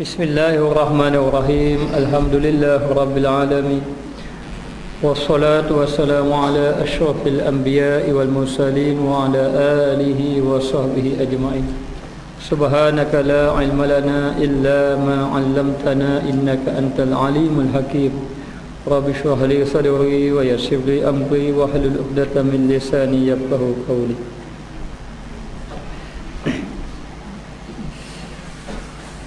Bismillahirrahmanirrahim. Alhamdulillah Rabbil Alamin. Wassalatu wassalamu ala ashrafil anbiya'i wal mursalin wa ala alihi wa sahbihi ajma'in. Subhanaka la ilma lana illa ma 'allamtana innaka antal alimul hakim. Rabbi shrah li sadri wa yassir li amri wa hlul 'uqdatam min lisani yafqahu qawli.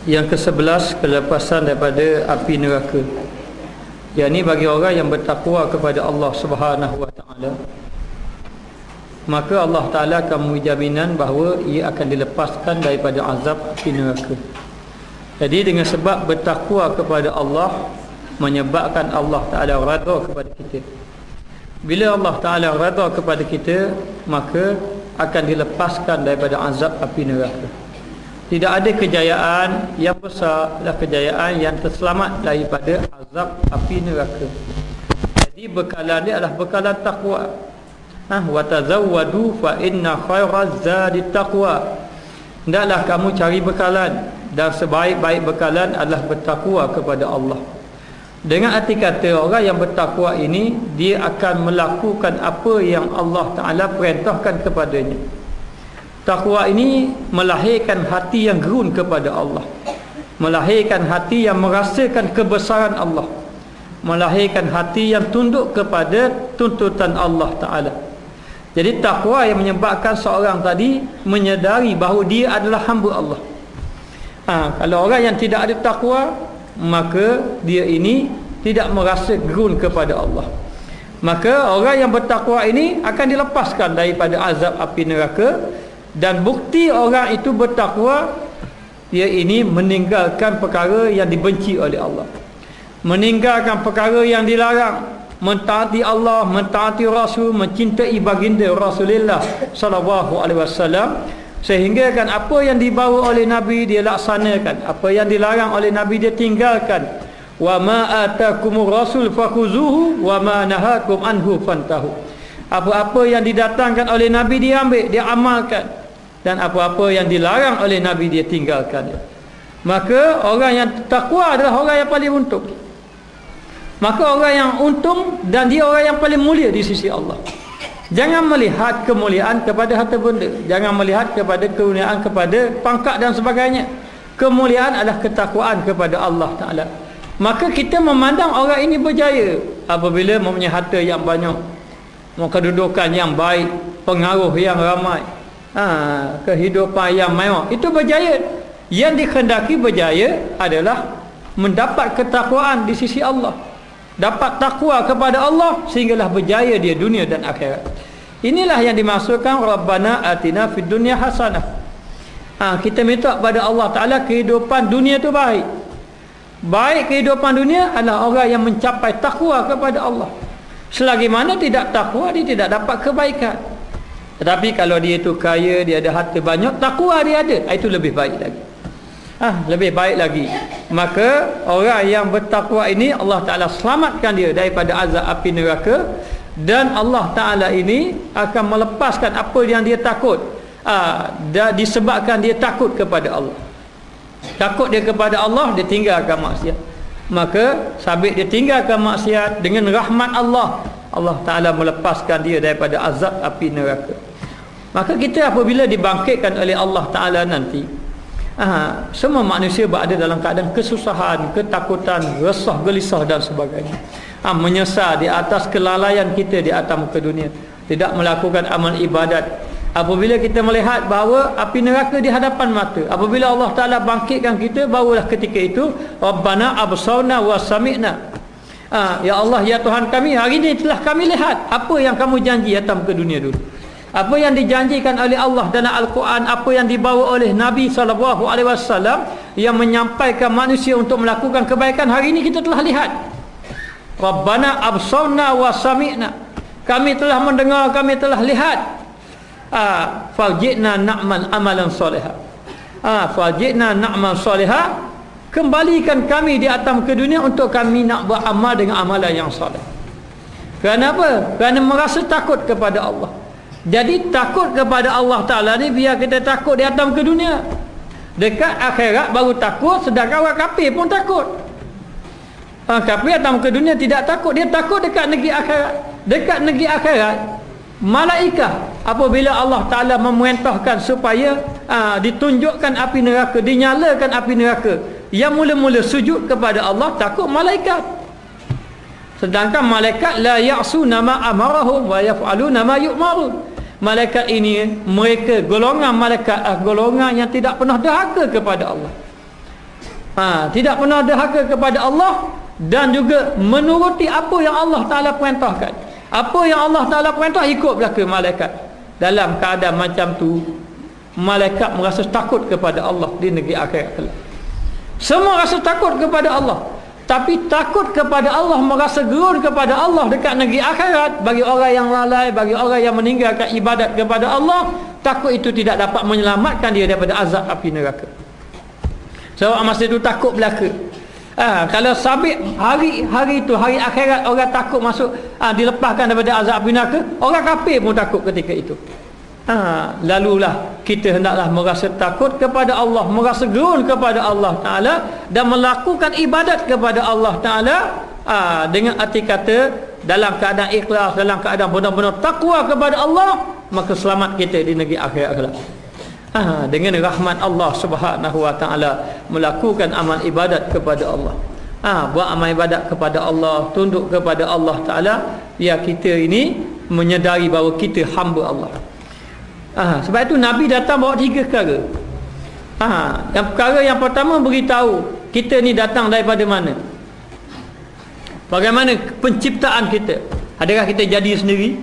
Yang ke-11, kelepasan daripada api neraka. Yang ini bagi orang yang bertakwa kepada Allah Subhanahu wa taala, maka Allah Taala akan memberi jaminan bahawa ia akan dilepaskan daripada azab api neraka. Jadi dengan sebab bertakwa kepada Allah menyebabkan Allah Taala redha kepada kita. Bila Allah Taala redha kepada kita, maka akan dilepaskan daripada azab api neraka. Tidak ada kejayaan yang besar adalah kejayaan yang terselamat daripada azab api neraka. Jadi bekalan dia adalah bekalan takwa. Wa tazawwadu fa inna khairaz zadi taqwa. Hendaklah kamu cari bekalan, dan sebaik-baik bekalan adalah bertakwa kepada Allah. Dengan arti kata, orang yang bertakwa ini dia akan melakukan apa yang Allah Taala perintahkan kepadanya. Takwa ini melahirkan hati yang gerun kepada Allah, melahirkan hati yang merasakan kebesaran Allah, melahirkan hati yang tunduk kepada tuntutan Allah Ta'ala. Jadi takwa yang menyebabkan seorang tadi menyedari bahawa dia adalah hamba Allah. Kalau orang yang tidak ada takwa, maka dia ini tidak merasa gerun kepada Allah. Maka orang yang bertakwa ini akan dilepaskan daripada azab api neraka. Dan bukti orang itu bertakwa, dia ini meninggalkan perkara yang dibenci oleh Allah, meninggalkan perkara yang dilarang, mentaati Allah, mentaati Rasul, mencintai baginda Rasulullah sallallahu alaihi wasallam, sehingga kan apa yang dibawa oleh Nabi dia laksanakan, apa yang dilarang oleh Nabi dia tinggalkan. Wa ma atakumur rasul fakhuzuhu wa ma nahakum anhu fantahu. Apa-apa yang didatangkan oleh Nabi dia ambil, dia amalkan, dan apa-apa yang dilarang oleh Nabi dia tinggalkan. Maka orang yang takwa adalah orang yang paling untung. Maka orang yang untung, dan dia orang yang paling mulia di sisi Allah. Jangan melihat kemuliaan kepada harta benda, jangan melihat kepada kemuliaan kepada pangkat dan sebagainya. Kemuliaan adalah ketakwaan kepada Allah Ta'ala. Maka kita memandang orang ini berjaya apabila mempunyai harta yang banyak, kedudukan yang baik, pengaruh yang ramai, kehidupan yang mewah, itu berjaya. Yang dikehendaki berjaya adalah mendapat ketakwaan di sisi Allah, dapat takwa kepada Allah, sehinggalah berjaya dia dunia dan akhirat. Inilah yang dimaksudkan Rabbana atina fid dunya hasanah. Kita minta kepada Allah Ta'ala kehidupan dunia itu baik. Baik kehidupan dunia adalah orang yang mencapai takwa kepada Allah. Selagi mana tidak takwa, dia tidak dapat kebaikan. Tetapi kalau dia itu kaya, dia ada harta banyak, takwa dia ada, itu lebih baik lagi. Lebih baik lagi. Maka orang yang bertakwa ini Allah Ta'ala selamatkan dia daripada azab api neraka. Dan Allah Ta'ala ini akan melepaskan apa yang dia takut, disebabkan dia takut kepada Allah. Takut dia kepada Allah, dia tinggalkan maksiat. Maka sabit dia tinggalkan maksiat, dengan rahmat Allah, Allah Ta'ala melepaskan dia daripada azab api neraka. Maka kita apabila dibangkitkan oleh Allah Ta'ala nanti, semua manusia berada dalam keadaan kesusahan, ketakutan, resah, gelisah dan sebagainya. Menyesal di atas kelalaian kita di atas muka dunia, tidak melakukan amal ibadat. Apabila kita melihat bahawa api neraka di hadapan mata, apabila Allah Ta'ala bangkitkan kita, barulah ketika itu Rabbana absarna wa sami'na. Ya Allah, ya Tuhan kami, hari ini telah kami lihat apa yang kamu janji atas muka dunia dulu, apa yang dijanjikan oleh Allah dalam Al-Quran, apa yang dibawa oleh Nabi SAW yang menyampaikan manusia untuk melakukan kebaikan, hari ini kita telah lihat. Rabbana absarna wa sami'na, kami telah mendengar, kami telah lihat. Farji'na na'mal amalan salihah. Farji'na na'mal salihah, kembalikan kami di atas muka dunia untuk kami nak beramal dengan amalan yang salih. Kerana apa? Kerana merasa takut kepada Allah. Jadi takut kepada Allah Ta'ala ni biar kita takut di atas muka dunia. Dekat akhirat baru takut, sedangkan orang kafir pun takut. Kafir atas muka dunia tidak takut, dia takut dekat negeri akhirat. Dekat negeri akhirat, malaikat apabila Allah Ta'ala memerintahkan supaya ditunjukkan api neraka, dinyalakan api neraka, yang mula-mula sujud kepada Allah takut malaikat. Sedangkan malaikat la ya'suna ma amarahum wa yaf'aluna ma yu'marun. Malaikat ini, mereka golongan malaikat golongan yang tidak pernah derhaka kepada Allah. Tidak pernah derhaka kepada Allah, dan juga menuruti apa yang Allah Ta'ala perintahkan. Apa yang Allah Ta'ala perintah ikut belaka malaikat. Dalam keadaan macam tu, malaikat merasa takut kepada Allah di negeri akhirat kelak. Semua rasa takut kepada Allah, tapi takut kepada Allah, merasa gerun kepada Allah dekat negeri akhirat, bagi orang yang lalai, bagi orang yang meninggalkan ibadat kepada Allah, takut itu tidak dapat menyelamatkan dia daripada azab api neraka. Sebab masa itu takut belaka. Kalau sabit hari itu, hari akhirat, orang takut masuk, dilepaskan daripada azab api neraka, orang kafir pun takut ketika itu. Lalulah kita hendaklah merasa takut kepada Allah, merasa gerun kepada Allah Ta'ala, dan melakukan ibadat kepada Allah Ta'ala dengan arti kata dalam keadaan ikhlas, dalam keadaan benar-benar takwa kepada Allah, maka selamat kita di negeri akhirat. Dengan rahmat Allah Subhanahu Wa Ta'ala, melakukan amal ibadat kepada Allah, buat amal ibadat kepada Allah, tunduk kepada Allah Ta'ala, biar kita ini menyedari bahawa kita hamba Allah. Sebab itu Nabi datang bawa 3 perkara. Yang perkara yang pertama, beritahu kita ni datang daripada mana, bagaimana penciptaan kita. Adakah kita jadi sendiri?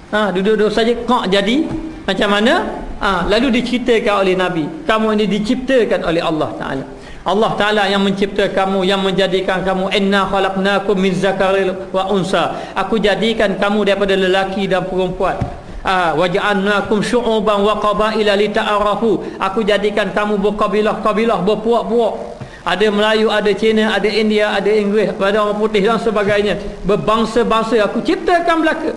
Duduk-duduk saja kok jadi macam mana? Lalu diceritakan oleh Nabi, kamu ini diciptakan oleh Allah Ta'ala. Allah Ta'ala yang mencipta kamu, yang menjadikan kamu. Inna khalaqnakum min zakarin wa unsa. Aku jadikan kamu daripada lelaki dan perempuan. Waja'alnakum syu'uban wa qabaila lita'arafu. Aku jadikan kamu berkabilah-kabilah, berpuak-puak. Ada Melayu, ada Cina, ada India, ada Inggeris, ada orang putih dan sebagainya. Berbangsa-bangsa aku ciptakan belaka.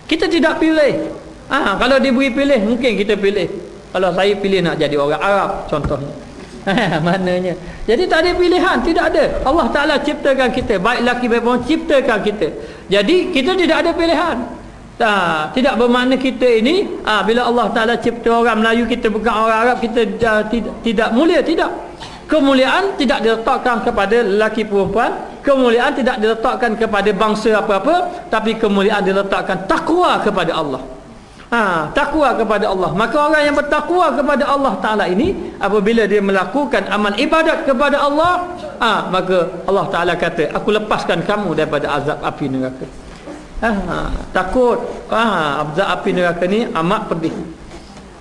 Kita tidak pilih. Kalau diberi pilih, mungkin kita pilih. Kalau saya pilih nak jadi orang Arab contohnya. Maknanya, jadi tak ada pilihan, tidak ada. Allah Ta'ala ciptakan kita, baik laki baik perempuan, ciptakan kita. Jadi kita tidak ada pilihan. Tidak bermakna kita ini bila Allah Ta'ala cipta orang Melayu, kita bukan orang Arab, kita tidak mulia. Tidak. Kemuliaan tidak diletakkan kepada lelaki perempuan, kemuliaan tidak diletakkan kepada bangsa apa-apa, tapi kemuliaan diletakkan takwa kepada Allah. Takwa kepada Allah. Maka orang yang bertakwa kepada Allah Ta'ala ini, apabila dia melakukan amal ibadat kepada Allah, maka Allah Ta'ala kata, aku lepaskan kamu daripada azab api neraka. Takut azab api neraka ni amat pedih.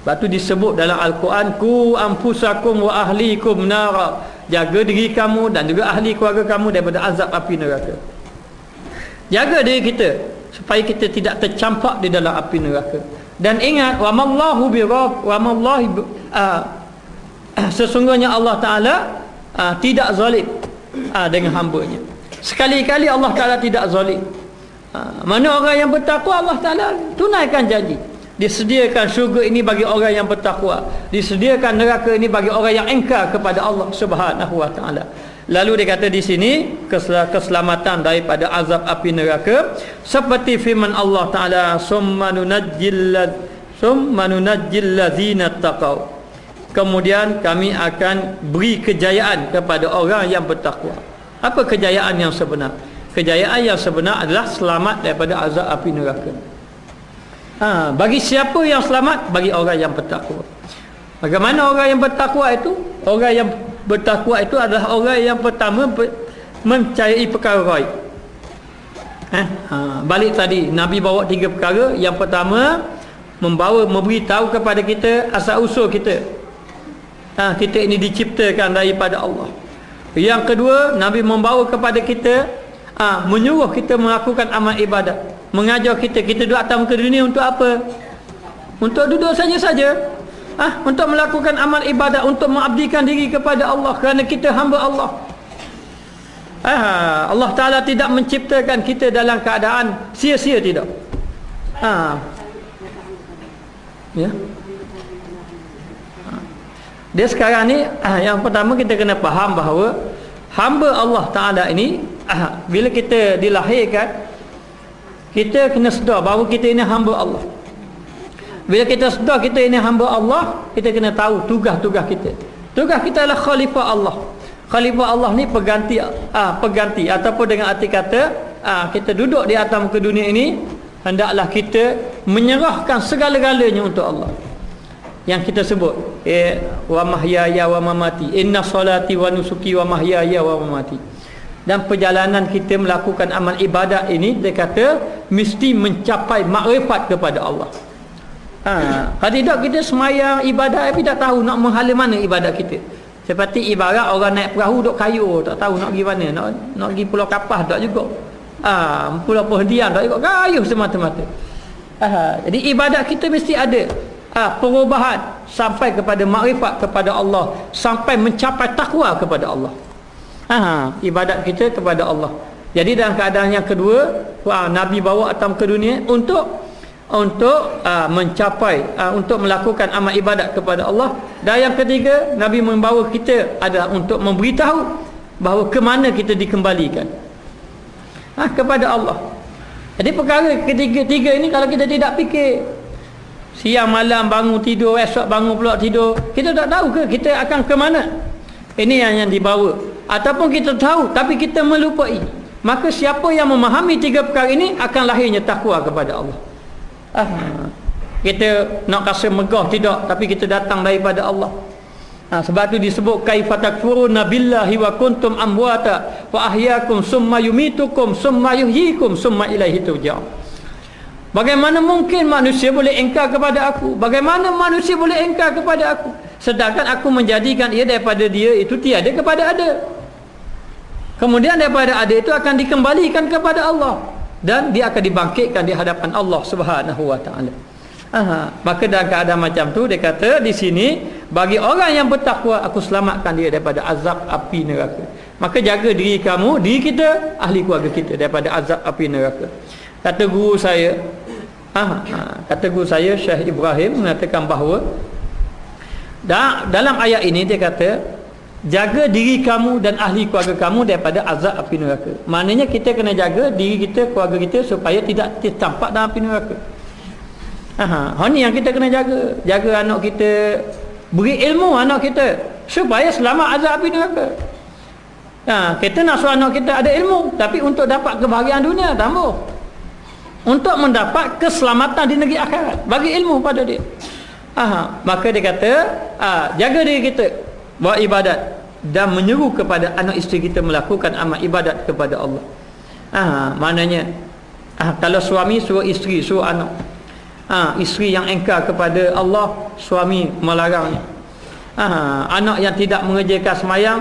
Sebab tu disebut dalam Al-Quran, ku anfusakum wa ahlikum nara. Jaga diri kamu dan juga ahli keluarga kamu daripada azab api neraka. Jaga diri kita supaya kita tidak tercampak di dalam api neraka. Dan ingat, wa mallahu birab, wa mallahi sesungguhnya Allah Ta'ala tidak zalim dengan hamba-Nya. Sekali-kali Allah Ta'ala tidak zalim. Mana orang yang bertakwa, Allah Ta'ala tunaikan janji. Disediakan syurga ini bagi orang yang bertakwa, disediakan neraka ini bagi orang yang ingkar kepada Allah Subhanahu Wa Ta'ala. Lalu dia kata di sini keselamatan daripada azab api neraka seperti firman Allah Ta'ala, summa nunajjil ladzina taqaw. Kemudian kami akan beri kejayaan kepada orang yang bertakwa. Apa kejayaan yang sebenar? Kejayaan yang sebenar adalah selamat daripada azab api neraka. Bagi siapa yang selamat? Bagi orang yang bertakwa. Bagaimana orang yang bertakwa itu? Orang yang bertakwa itu adalah orang yang pertama mencari perkara gaib. Balik tadi Nabi bawa 3 perkara. Yang pertama, memberitahu kepada kita asal usul kita. Kita ini diciptakan daripada Allah. Yang kedua, Nabi membawa kepada kita, menyuruh kita melakukan amal ibadat, mengajar kita duduk atas muka dunia untuk apa? Untuk duduk saja-saja. Untuk melakukan amal ibadat, untuk mengabdikan diri kepada Allah, kerana kita hamba Allah. Allah Ta'ala tidak menciptakan kita dalam keadaan sia-sia, tidak. Dia sekarang ni yang pertama kita kena faham bahawa hamba Allah Ta'ala ini bila kita dilahirkan, kita kena sedar bahawa kita ini hamba Allah. Bila kita sedar kita ini hamba Allah, kita kena tahu tugas-tugas kita. Tugas kita adalah khalifah Allah. Khalifah Allah ni pengganti ataupun dengan arti kata kita duduk di atas muka dunia ini, hendaklah kita menyerahkan segala-galanya untuk Allah. Yang kita sebut wa mahyaya wa mamati, inna salati wa nusuki wa mahyaya wa mamati. Dan perjalanan kita melakukan amal ibadat ini, dia kata mesti mencapai makrifat kepada Allah. Kalau tidak kita semayang ibadat tapi tak tahu nak menghala mana ibadat kita. Seperti ibarat orang naik perahu duk kayu, tak tahu nak pergi mana, nak pergi Pulau Kapas tak juga. Pulau Perhentian tak juga, kayu semata-mata. Jadi ibadat kita mesti ada perubahan sampai kepada makrifat kepada Allah, sampai mencapai takwa kepada Allah. Ibadat kita kepada Allah. Jadi dalam keadaan yang kedua, Nabi bawa atas ke dunia untuk mencapai untuk melakukan amal ibadat kepada Allah. Dan yang ketiga, Nabi membawa kita adalah untuk memberitahu bahawa ke mana kita dikembalikan, kepada Allah. Jadi perkara ketiga ini kalau kita tidak fikir, siang malam bangun tidur, esok bangun pula tidur, kita tak tahu ke kita akan ke mana. Ini yang dibawa. Ataupun kita tahu tapi kita melupai, maka siapa yang memahami tiga perkara ini akan lahirnya takwa kepada Allah. Kita nak rasa megah tidak, tapi kita datang daripada Allah. Sebab tu disebut kaifa takfuruna billahi wa kuntum amwata wa ahyaakum summa yumitukum summa yuhyikum summa ilaihi turja'un. Bagaimana mungkin manusia boleh engkar kepada aku? Bagaimana manusia boleh engkar kepada aku? Sedangkan aku menjadikan ia daripada dia itu tiada kepada ada. Kemudian daripada ada itu akan dikembalikan kepada Allah, dan dia akan dibangkitkan di hadapan Allah Subhanahu wa taala. Maka dalam keadaan macam tu dia kata di sini, bagi orang yang bertakwa aku selamatkan dia daripada azab api neraka. Maka jaga diri kamu, diri kita, ahli keluarga kita daripada azab api neraka. Kata guru saya Syekh Ibrahim mengatakan bahawa dalam ayat ini dia kata jaga diri kamu dan ahli keluarga kamu daripada azab api neraka. Maknanya kita kena jaga diri kita, keluarga kita supaya tidak tercampak dalam api neraka. Ini yang kita kena jaga. Jaga anak kita, beri ilmu anak kita supaya selamat azab api neraka. Kita nak suruh anak kita ada ilmu, tapi untuk dapat kebahagiaan dunia tambah, untuk mendapat keselamatan di negeri akhirat, bagi ilmu pada dia. Maka dia kata jaga diri kita, buat ibadat, dan menyeru kepada anak isteri kita melakukan amal ibadat kepada Allah. Maknanya kalau suami suruh isteri, suruh anak, isteri yang engkar kepada Allah, suami melarangnya. Anak yang tidak mengerjakan semayang,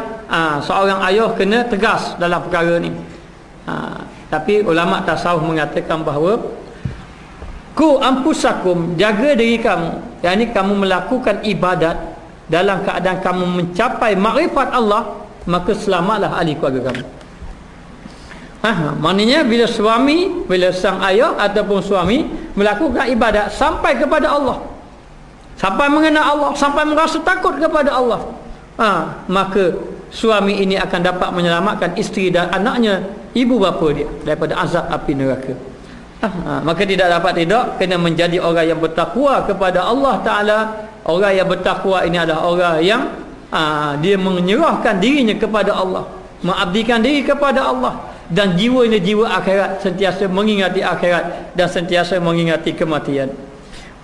seorang ayah kena tegas dalam perkara ni. Tapi ulama tasawuf mengatakan bahawa ku ampusakum, jaga diri kamu, yakni kamu melakukan ibadat dalam keadaan kamu mencapai makrifat Allah, maka selamatlah ahli keluarga kamu. Maknanya bila suami, bila sang ayah ataupun suami melakukan ibadat sampai kepada Allah, sampai mengenal Allah, sampai merasa takut kepada Allah, maka suami ini akan dapat menyelamatkan isteri dan anaknya, ibu bapa dia daripada azab api neraka. Maka tidak dapat tidak, kena menjadi orang yang bertakwa kepada Allah Ta'ala. Orang yang bertakwa ini adalah orang yang dia menyerahkan dirinya kepada Allah, mengabdikan diri kepada Allah, dan jiwanya jiwa akhirat, sentiasa mengingati akhirat dan sentiasa mengingati kematian.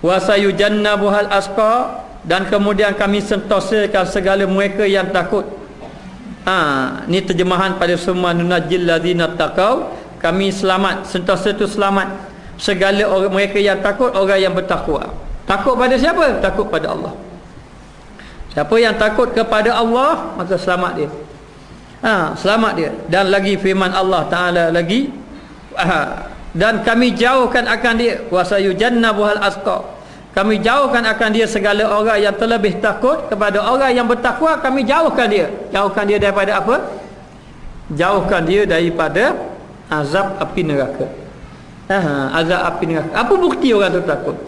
Wa sayujannabuhal asqa, dan kemudian kami sentosakan segala mereka yang takut. Ni terjemahan pada semua nunajjil ladzina taqau, kami selamat, sentosa itu selamat segala orang mereka yang takut, orang yang bertakwa. Takut pada siapa? Takut pada Allah. Siapa yang takut kepada Allah, maka selamat dia. Selamat dia. Dan lagi firman Allah Ta'ala lagi, dan kami jauhkan akan dia wasayujannabuhal asqa, kami jauhkan akan dia segala orang yang terlebih takut kepada orang yang bertakwa. Kami jauhkan dia. Jauhkan dia daripada apa? Jauhkan dia daripada azab api neraka. Azab api neraka. Apa bukti orang itu takut?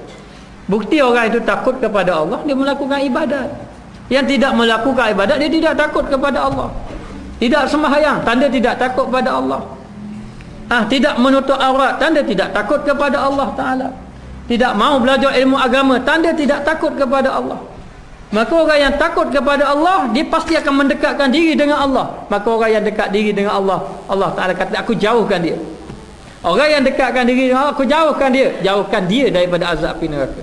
Bukti orang itu takut kepada Allah, dia melakukan ibadat. Yang tidak melakukan ibadat, dia tidak takut kepada Allah. Tidak sembahyang, tanda tidak takut kepada Allah. Tidak menutup aurat, tanda tidak takut kepada Allah Ta'ala. Tidak mau belajar ilmu agama, tanda tidak takut kepada Allah. Maka orang yang takut kepada Allah, dia pasti akan mendekatkan diri dengan Allah. Maka orang yang dekat diri dengan Allah, Allah Ta'ala kata, aku jauhkan dia. Orang yang dekatkan diri dengan Allah, aku jauhkan dia. Jauhkan dia daripada azab api neraka.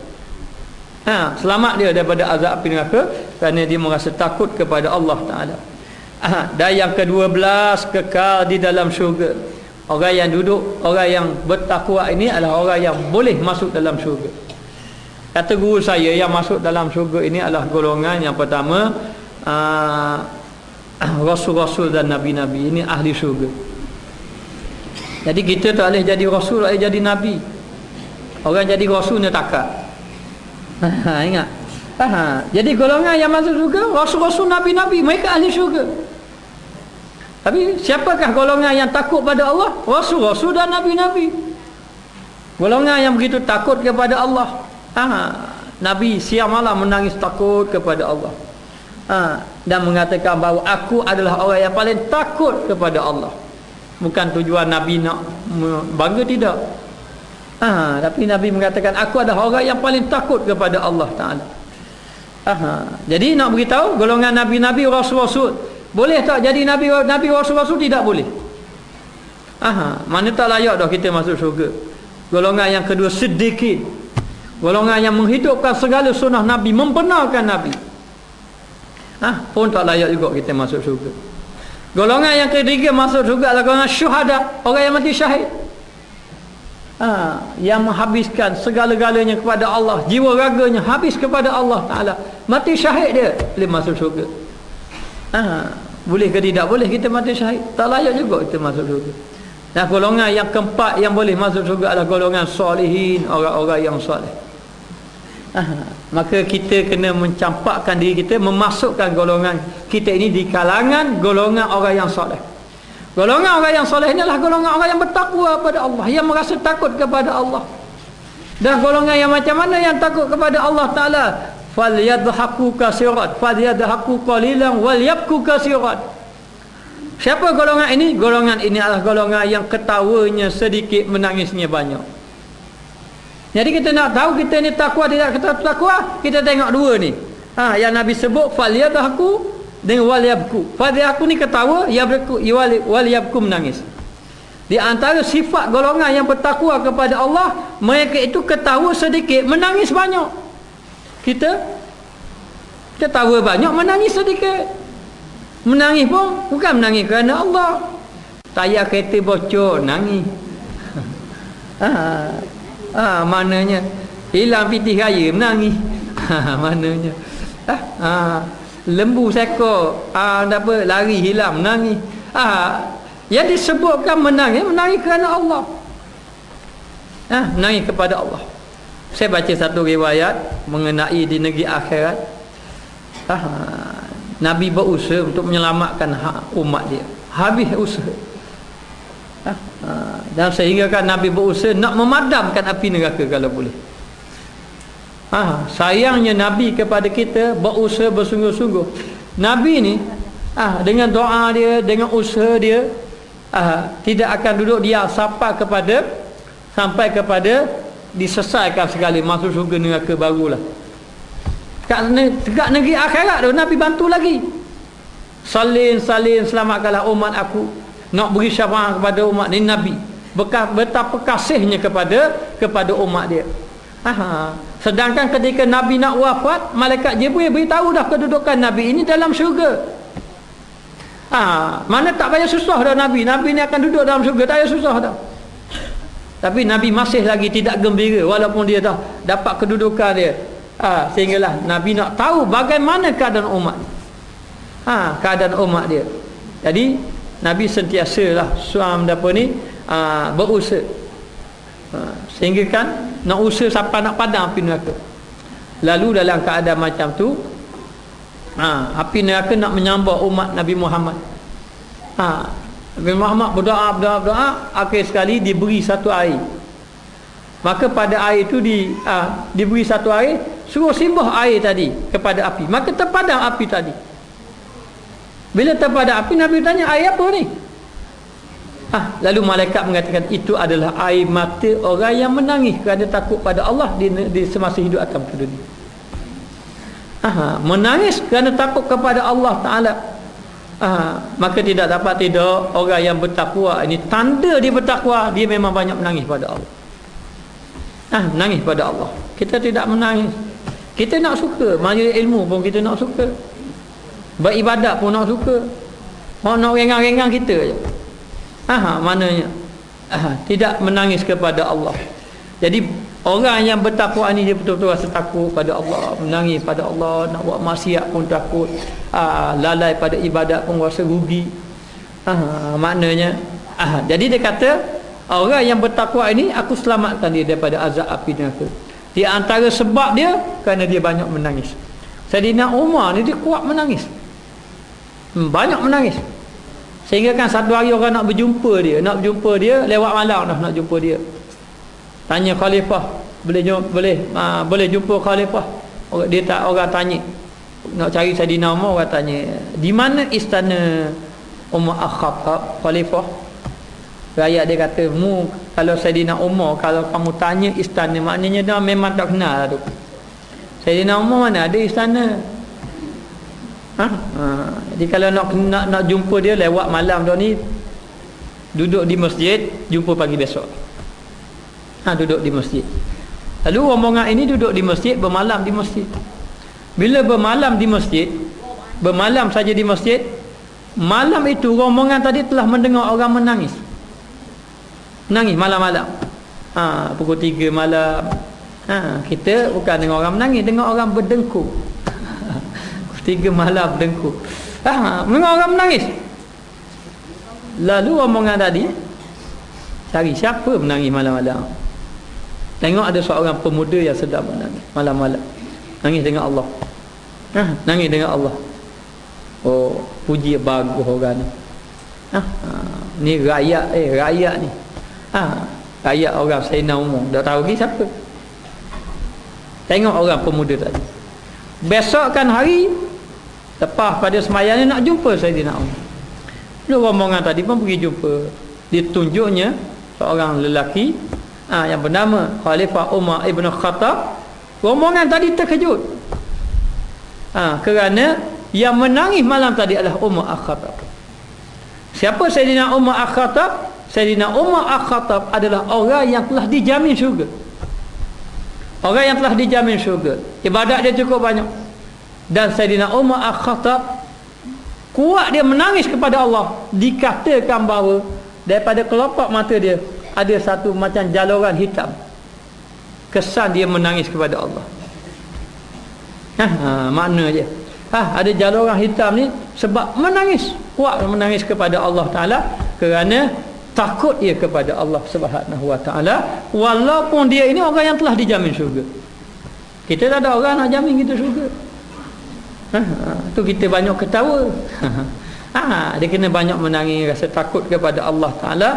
Selamat dia daripada azab api neraka, kerana dia merasa takut kepada Allah Ta'ala. Dan yang ke-12, kekal di dalam syurga. Orang yang duduk, orang yang bertakwa ini adalah orang yang boleh masuk dalam syurga. Kata guru saya, yang masuk dalam syurga ini adalah golongan yang pertama, Rasul-Rasul dan Nabi-Nabi. Ini ahli syurga. Jadi kita tak boleh jadi Rasul, tak boleh jadi Nabi. Orang jadi Rasul ni takak. Ingat. Jadi golongan yang masuk syurga, Rasul-Rasul, Nabi-Nabi, mereka ahli syurga. Tapi siapakah golongan yang takut pada Allah? Rasul-Rasul dan Nabi-Nabi. Golongan yang begitu takut kepada Allah. Nabi siang malam menangis takut kepada Allah. Dan mengatakan bahawa aku adalah orang yang paling takut kepada Allah. Bukan tujuan Nabi nak bangga, tidak. Tapi Nabi mengatakan aku adalah orang yang paling takut kepada Allah Ta'ala. Jadi nak beritahu golongan Nabi-Nabi, Rasul-Rasul, boleh tak jadi Nabi Rasul-Rasul? Tidak boleh. Mana tak layak dah kita masuk syurga. Golongan yang kedua, Siddiqin. Golongan yang menghidupkan segala sunnah Nabi, membenarkan Nabi. Pun tak layak juga kita masuk syurga. Golongan yang ketiga masuk syurga adalah golongan syuhada, orang yang mati syahid. Yang menghabiskan segala-galanya kepada Allah, jiwa raganya habis kepada Allah Ta'ala, mati syahid dia, boleh masuk syurga. Boleh ke tidak boleh kita mati syahid? Tak layak juga kita masuk syurga. Dan golongan yang keempat yang boleh masuk syurga adalah golongan solehin, orang-orang yang soleh. Maka kita kena mencampakkan diri kita, memasukkan golongan kita ini di kalangan golongan orang yang soleh. Golongan orang yang soleh ini adalah golongan orang yang bertakwa pada Allah, yang merasa takut kepada Allah. Dan golongan yang macam mana yang takut kepada Allah Ta'ala? Falyadhaku kasirat, falyadhaku qalilan walyabku kasirat. Siapa golongan ini? Golongan ini adalah golongan yang ketawanya sedikit, menangisnya banyak. Jadi kita nak tahu kita ni takwa tidak takwa, kita tengok dua ni. Yang Nabi sebut falyadhaku dengan walyabku. Falyadhaku ni ketawa, walyabku menangis. Di antara sifat golongan yang bertakwa kepada Allah, mereka itu ketawa sedikit, menangis banyak. Kita tahu banyak, menangis sedikit. Menangis pun bukan menangis kerana Allah. Tayar kereta bocor, nangis. Maknanya hilang pitih raya, menangis. Maknanya lembu sekor apa lari hilang, menangis. Yang disebutkan menangis kerana Allah. Menangis kepada Allah. Saya baca satu riwayat mengenai di negeri akhirat. Nabi berusaha untuk menyelamatkan umat dia, habis usaha. Dan sehingga kan Nabi berusaha nak memadamkan api neraka kalau boleh. Sayangnya Nabi kepada kita berusaha bersungguh-sungguh. Nabi ni dengan doa dia, dengan usaha dia, tidak akan duduk dia sampai kepada diselesaikan sekali masuk syurga neraka barulah. Kat negeri akhirat tu Nabi bantu lagi. Salin selamatkanlah umat aku. Nak beri syafaat kepada umat ni Nabi. Betapa kasihnya kepada umat dia. Sedangkan ketika Nabi nak wafat, malaikat Jibril beritahu dah kedudukan Nabi ini dalam syurga. Mana tak payah susah dah Nabi ni akan duduk dalam syurga, tak payah susah dah. Tapi Nabi masih lagi tidak gembira walaupun dia dah dapat kedudukan dia. Sehinggalah Nabi nak tahu bagaimana keadaan umat. Keadaan umat dia. Jadi Nabi sentiasalah berusaha. Sehingga kan nak usaha sampai nak padam api neraka. Lalu dalam keadaan macam tu, api neraka nak menyambar umat Nabi Muhammad. Nabi Muhammad berdoa, akhir sekali diberi satu air. Maka pada air itu diberi satu air, suruh simbah air tadi kepada api, maka terpadam api tadi. Bila terpadam api, Nabi tanya, air apa ni? Lalu malaikat mengatakan itu adalah air mata orang yang menangis kerana takut pada Allah di semasa hidup akan ke dunia. Menangis kerana takut kepada Allah Ta'ala. Maka tidak dapat tidak orang yang bertakwa ini, tanda dia bertakwa, dia memang banyak menangis pada Allah. Menangis pada Allah. Kita tidak menangis. Kita nak suka majlis ilmu pun kita nak suka, beribadat pun nak suka. Nak rengang-rengang kita je. Maknanya tidak menangis kepada Allah. Jadi orang yang bertakwa ni dia betul-betul rasa takut pada Allah, menangis pada Allah, nak buat maksiat pun takut, lalai pada ibadat pun rasa rugi. Maknanya jadi dia kata orang yang bertakwa ini aku selamatkan dia daripada azab api neraka. Di antara sebab dia kerana dia banyak menangis. Sayyidina Umar ni dia kuat menangis, banyak menangis, sehingga kan satu hari orang nak berjumpa dia lewat malam dah nak jumpa dia. Tanya khalifah, boleh jumpa khalifah. Orang tanya, nak cari Saidina Umar, orang tanya, di mana istana Umar Al-Khattab khalifah? Rakyat dia kata, kalau Saidina Umar, kalau kamu tanya istana, maknanya dah memang tak kenal lah tu. Saidina Umar mana ada istana? Jadi kalau nak jumpa dia lewat malam dah ni, duduk di masjid, jumpa pagi besok. Duduk di masjid. Lalu rombongan ini duduk di masjid, bermalam di masjid. Bila bermalam di masjid, bermalam saja di masjid, malam itu rombongan tadi telah mendengar orang menangis malam-malam. Pukul 3 malam. Kita bukan dengar orang menangis, dengar orang berdengkur. 3 malam berdengkur. Dengar orang menangis. Lalu rombongan tadi cari siapa menangis malam-malam. Tengok ada seorang pemuda yang sedang menangis malam-malam. Nangis dengan Allah. Nangis dengan Allah. Oh, puji bagus orang ni. Ni rakyat ni. Rakyat orang Sayyidina Umar. Dah tahu lagi siapa. Tengok orang pemuda tadi. Besokkan hari lepas pada sembahyang ni nak jumpa Sayyidina Umar. Lalu rombongan tadi pun pergi jumpa. Ditunjuknya seorang lelaki yang bernama Khalifah Umar Ibn Khattab. Rombongan tadi terkejut kerana yang menangis malam tadi adalah Umar Al-Khattab. Siapa Sayyidina Umar Al-Khattab? Sayyidina Umar Al-Khattab adalah orang yang telah dijamin syurga. Orang yang telah dijamin syurga. Ibadat dia cukup banyak. Dan Sayyidina Umar Al-Khattab kuat dia menangis kepada Allah. Dikatakan bahawa daripada kelopak mata dia ada satu macam jaluran hitam. Kesan dia menangis kepada Allah. Makna je. Ada jaluran hitam ni sebab menangis. Kuat menangis kepada Allah Ta'ala kerana takut dia kepada Allah Subhanahu Wa Ta'ala, walaupun dia ini orang yang telah dijamin syurga. Kita tak ada orang nak jamin kita syurga. Tu kita banyak ketawa. Dia kena banyak menangis, rasa takut kepada Allah Ta'ala.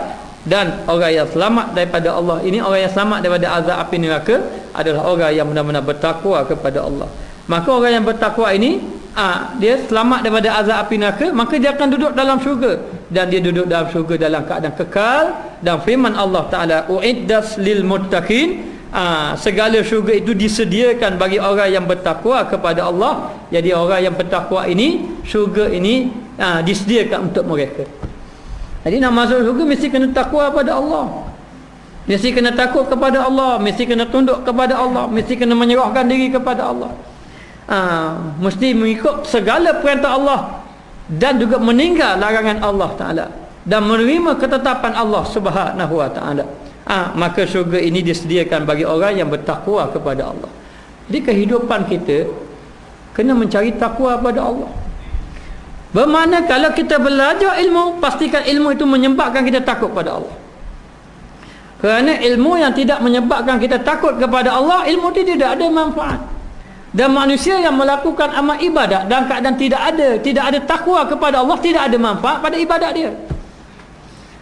Dan orang yang selamat daripada Allah ini, orang yang selamat daripada azab api neraka adalah orang yang benar-benar bertakwa kepada Allah. Maka orang yang bertakwa ini dia selamat daripada azab api neraka, maka dia akan duduk dalam syurga. Dan dia duduk dalam syurga dalam keadaan kekal. Dan firman Allah Ta'ala, uiddat lil muttaqin, segala syurga itu disediakan bagi orang yang bertakwa kepada Allah. Jadi orang yang bertakwa ini, syurga ini disediakan untuk mereka. Jadi nak masuk syurga mesti kena takwa pada Allah, mesti kena takut kepada Allah, mesti kena tunduk kepada Allah, mesti kena menyerahkan diri kepada Allah, mesti mengikut segala perintah Allah dan juga meninggal larangan Allah Ta'ala dan menerima ketetapan Allah Subhanahu Wa Ta'ala. Maka syurga ini disediakan bagi orang yang bertakwa kepada Allah. Jadi kehidupan kita kena mencari takwa pada Allah. Bermakna kalau kita belajar ilmu, pastikan ilmu itu menyebabkan kita takut pada Allah. Kerana ilmu yang tidak menyebabkan kita takut kepada Allah, ilmu itu tidak ada manfaat. Dan manusia yang melakukan amal ibadat dalam keadaan tidak ada takwa kepada Allah, tidak ada manfaat pada ibadat dia.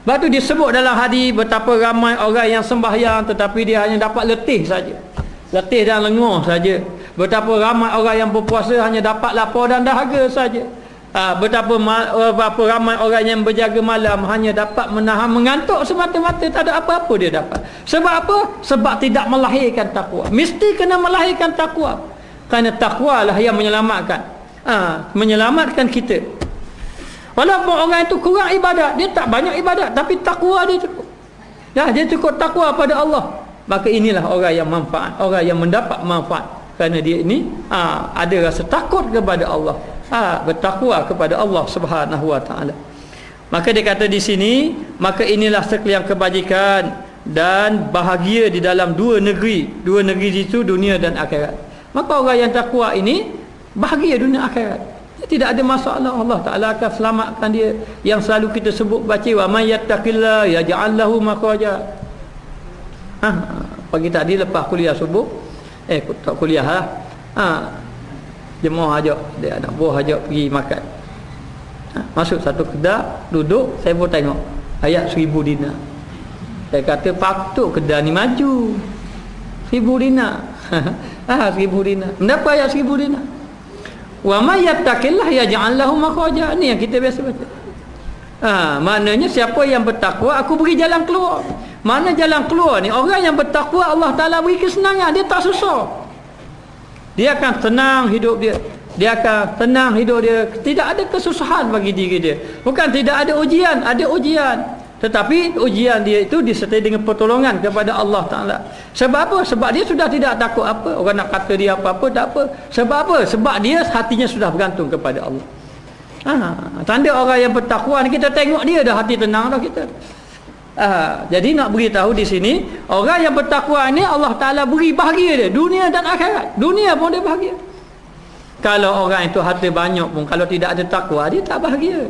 Sebab itu disebut dalam hadis betapa ramai orang yang sembahyang tetapi dia hanya dapat letih saja. Letih dan lenguh saja. Betapa ramai orang yang berpuasa hanya dapat lapar dan dahaga saja. Betapa ramai orang yang berjaga malam hanya dapat menahan mengantuk semata-mata, tak ada apa-apa dia dapat. Sebab apa? Sebab tidak melahirkan takwa. Mesti kena melahirkan takwa. Kerana takwa lah yang menyelamatkan. Menyelamatkan kita. Walaupun orang itu kurang ibadat, dia tak banyak ibadat, tapi takwa dia cukup. Dia cukup takwa pada Allah. Maka inilah orang yang manfaat, orang yang mendapat manfaat. Kerana dia ini ada rasa takut kepada Allah. Bertakwa kepada Allah Subhanahu wa taala. Maka dia kata di sini, maka inilah sekalian kebajikan dan bahagia di dalam dua negeri. Dua negeri itu dunia dan akhirat. Maka orang yang takwa ini bahagia dunia akhirat. Tidak ada masalah. Allah Taala akan selamatkan dia. Yang selalu kita sebut baca, wa may yattaqillah yaj'al lahu makhraja. Pagi tadi lepas kuliah subuh, tak kuliah lah. Jemaah ajak, dia anak buah ajak pergi makan. Masuk satu kedai, duduk, saya pun tengok ayat 1000 dinar. Saya kata patut kedai ni maju. 1000 dinar. 1000 dinar. Mendapat ayat 1000 dinar. Wa may yattaqillah yaj'al lahu makhraja. Ni yang kita biasa baca. Maknanya siapa yang bertakwa, aku beri jalan keluar. Mana jalan keluar ni? Orang yang bertakwa, Allah Taala beri kesenangan, dia tak susah. Dia akan tenang hidup dia. Dia akan tenang hidup dia. Tidak ada kesusahan bagi diri dia. Bukan tidak ada ujian, ada ujian. Tetapi ujian dia itu disertai dengan pertolongan kepada Allah Ta'ala. Sebab apa? Sebab dia sudah tidak takut apa. Orang nak kata dia apa-apa, tak apa. Sebab apa? Sebab dia hatinya sudah bergantung kepada Allah. Tanda orang yang bertakwa ni, kita tengok dia dah hati tenang dah kita. Jadi nak beritahu di sini, orang yang bertakwa ini Allah Ta'ala beri bahagia dia, dunia dan akhirat. Dunia pun dia bahagia. Kalau orang itu harta banyak pun, kalau tidak ada takwa, dia tak bahagia.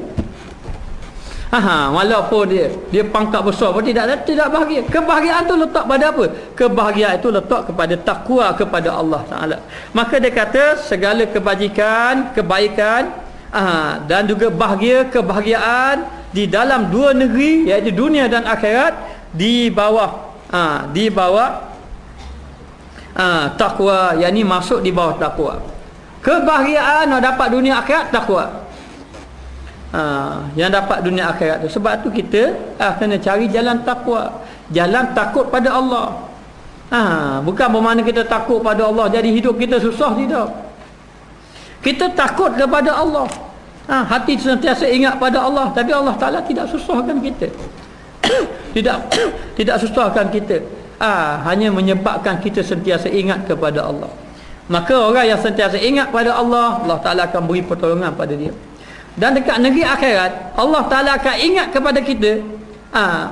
Walaupun dia pangkat besar pun tidak bahagia. Kebahagiaan tu letak pada apa? Kebahagiaan itu letak kepada takwa kepada Allah Ta'ala. Maka dia kata segala kebajikan, kebaikan, dan juga bahagia, kebahagiaan di dalam dua negeri, iaitu dunia dan akhirat, di bawah takwa, yakni masuk di bawah takwa. Kebahagiaan nak dapat dunia akhirat, takwa. Yang dapat dunia akhirat tu. Sebab tu kita kena cari jalan takwa, jalan takut pada Allah. Bukan bermakna kita takut pada Allah jadi hidup kita susah, tidak. Kita takut kepada Allah, hati sentiasa ingat pada Allah, tapi Allah Ta'ala tidak susahkan kita. tidak susahkan kita, hanya menyebabkan kita sentiasa ingat kepada Allah. Maka orang yang sentiasa ingat pada Allah, Allah Ta'ala akan beri pertolongan pada dia. Dan dekat negeri akhirat, Allah Ta'ala akan ingat kepada kita,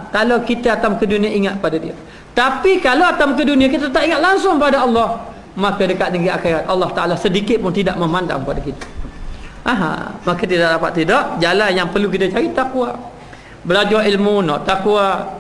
kalau kita atam ke dunia ingat pada dia. Tapi kalau atam ke dunia kita tak ingat langsung pada Allah, maka dekat negeri akhirat Allah Ta'ala sedikit pun tidak memandang pada kita. Maka tidak dapat tidak, jalan yang perlu kita cari takwa. Belajar ilmu nak takwa.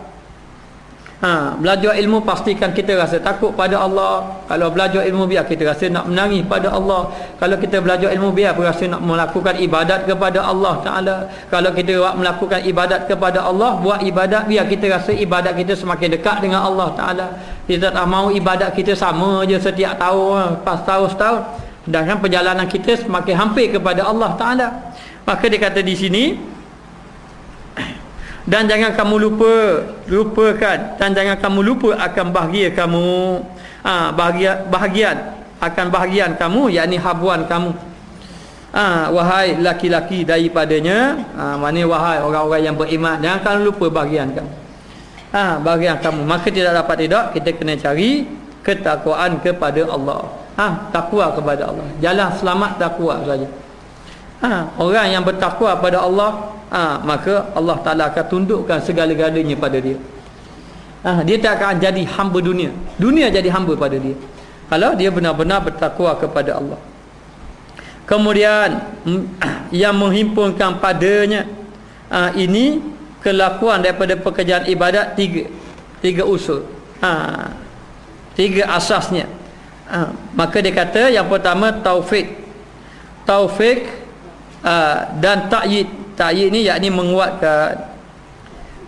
Belajar ilmu pastikan kita rasa takut pada Allah. Kalau belajar ilmu biar kita rasa nak menangis pada Allah. Kalau kita belajar ilmu biar berasa nak melakukan ibadat kepada Allah Ta'ala. Kalau kita melakukan ibadat kepada Allah, buat ibadat biar kita rasa ibadat kita semakin dekat dengan Allah Ta'ala. Kita tak mahu ibadat kita sama je setiap tahun, pas tahun-setahun, sedangkan perjalanan kita semakin hampir kepada Allah Ta'ala. Maka dia kata di sini, dan jangan kamu lupakan, dan jangan kamu lupa akan bahagia kamu, bahagian akan bahagian kamu, yakni habuan kamu, wahai laki-laki daripadanya. Maknanya wahai orang-orang yang beriman, jangan kamu lupa bahagian kamu, bahagian kamu. Maka tidak dapat tidak, kita kena cari ketakwaan kepada Allah. Takwa kepada Allah, jalan selamat takwa saja. Orang yang bertakwa pada Allah, maka Allah Ta'ala akan tundukkan segala-galanya pada dia. Dia tak akan jadi hamba dunia, dunia jadi hamba pada dia, kalau dia benar-benar bertakwa kepada Allah. Kemudian yang menghimpunkan padanya, ini kelakuan daripada pekerjaan ibadat, tiga usul, tiga asasnya. Maka dia kata yang pertama taufik dan ta'yid. Ta'yid ni yakni menguatkan.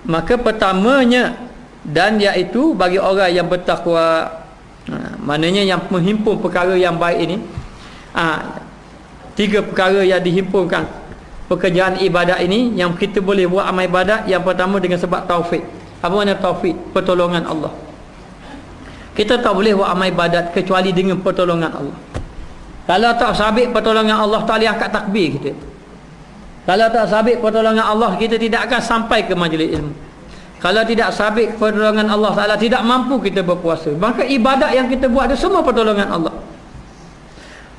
Maka pertamanya, dan iaitu bagi orang yang bertakwa, Maknanya yang menghimpun perkara yang baik ini, tiga perkara yang dihimpunkan pekerjaan ibadat ini, yang kita boleh buat amal ibadat. Yang pertama dengan sebab taufik. Apa makna taufik? Pertolongan Allah. Kita tak boleh buat amal ibadat kecuali dengan pertolongan Allah. Kalau tak sabit pertolongan Allah, tak boleh angkat takbir kita. Kalau tak sabit pertolongan Allah, kita tidak akan sampai ke majlis ilmu. Kalau tidak sabit pertolongan Allah Ta'ala, tidak mampu kita berpuasa. Maka ibadat yang kita buat itu semua pertolongan Allah.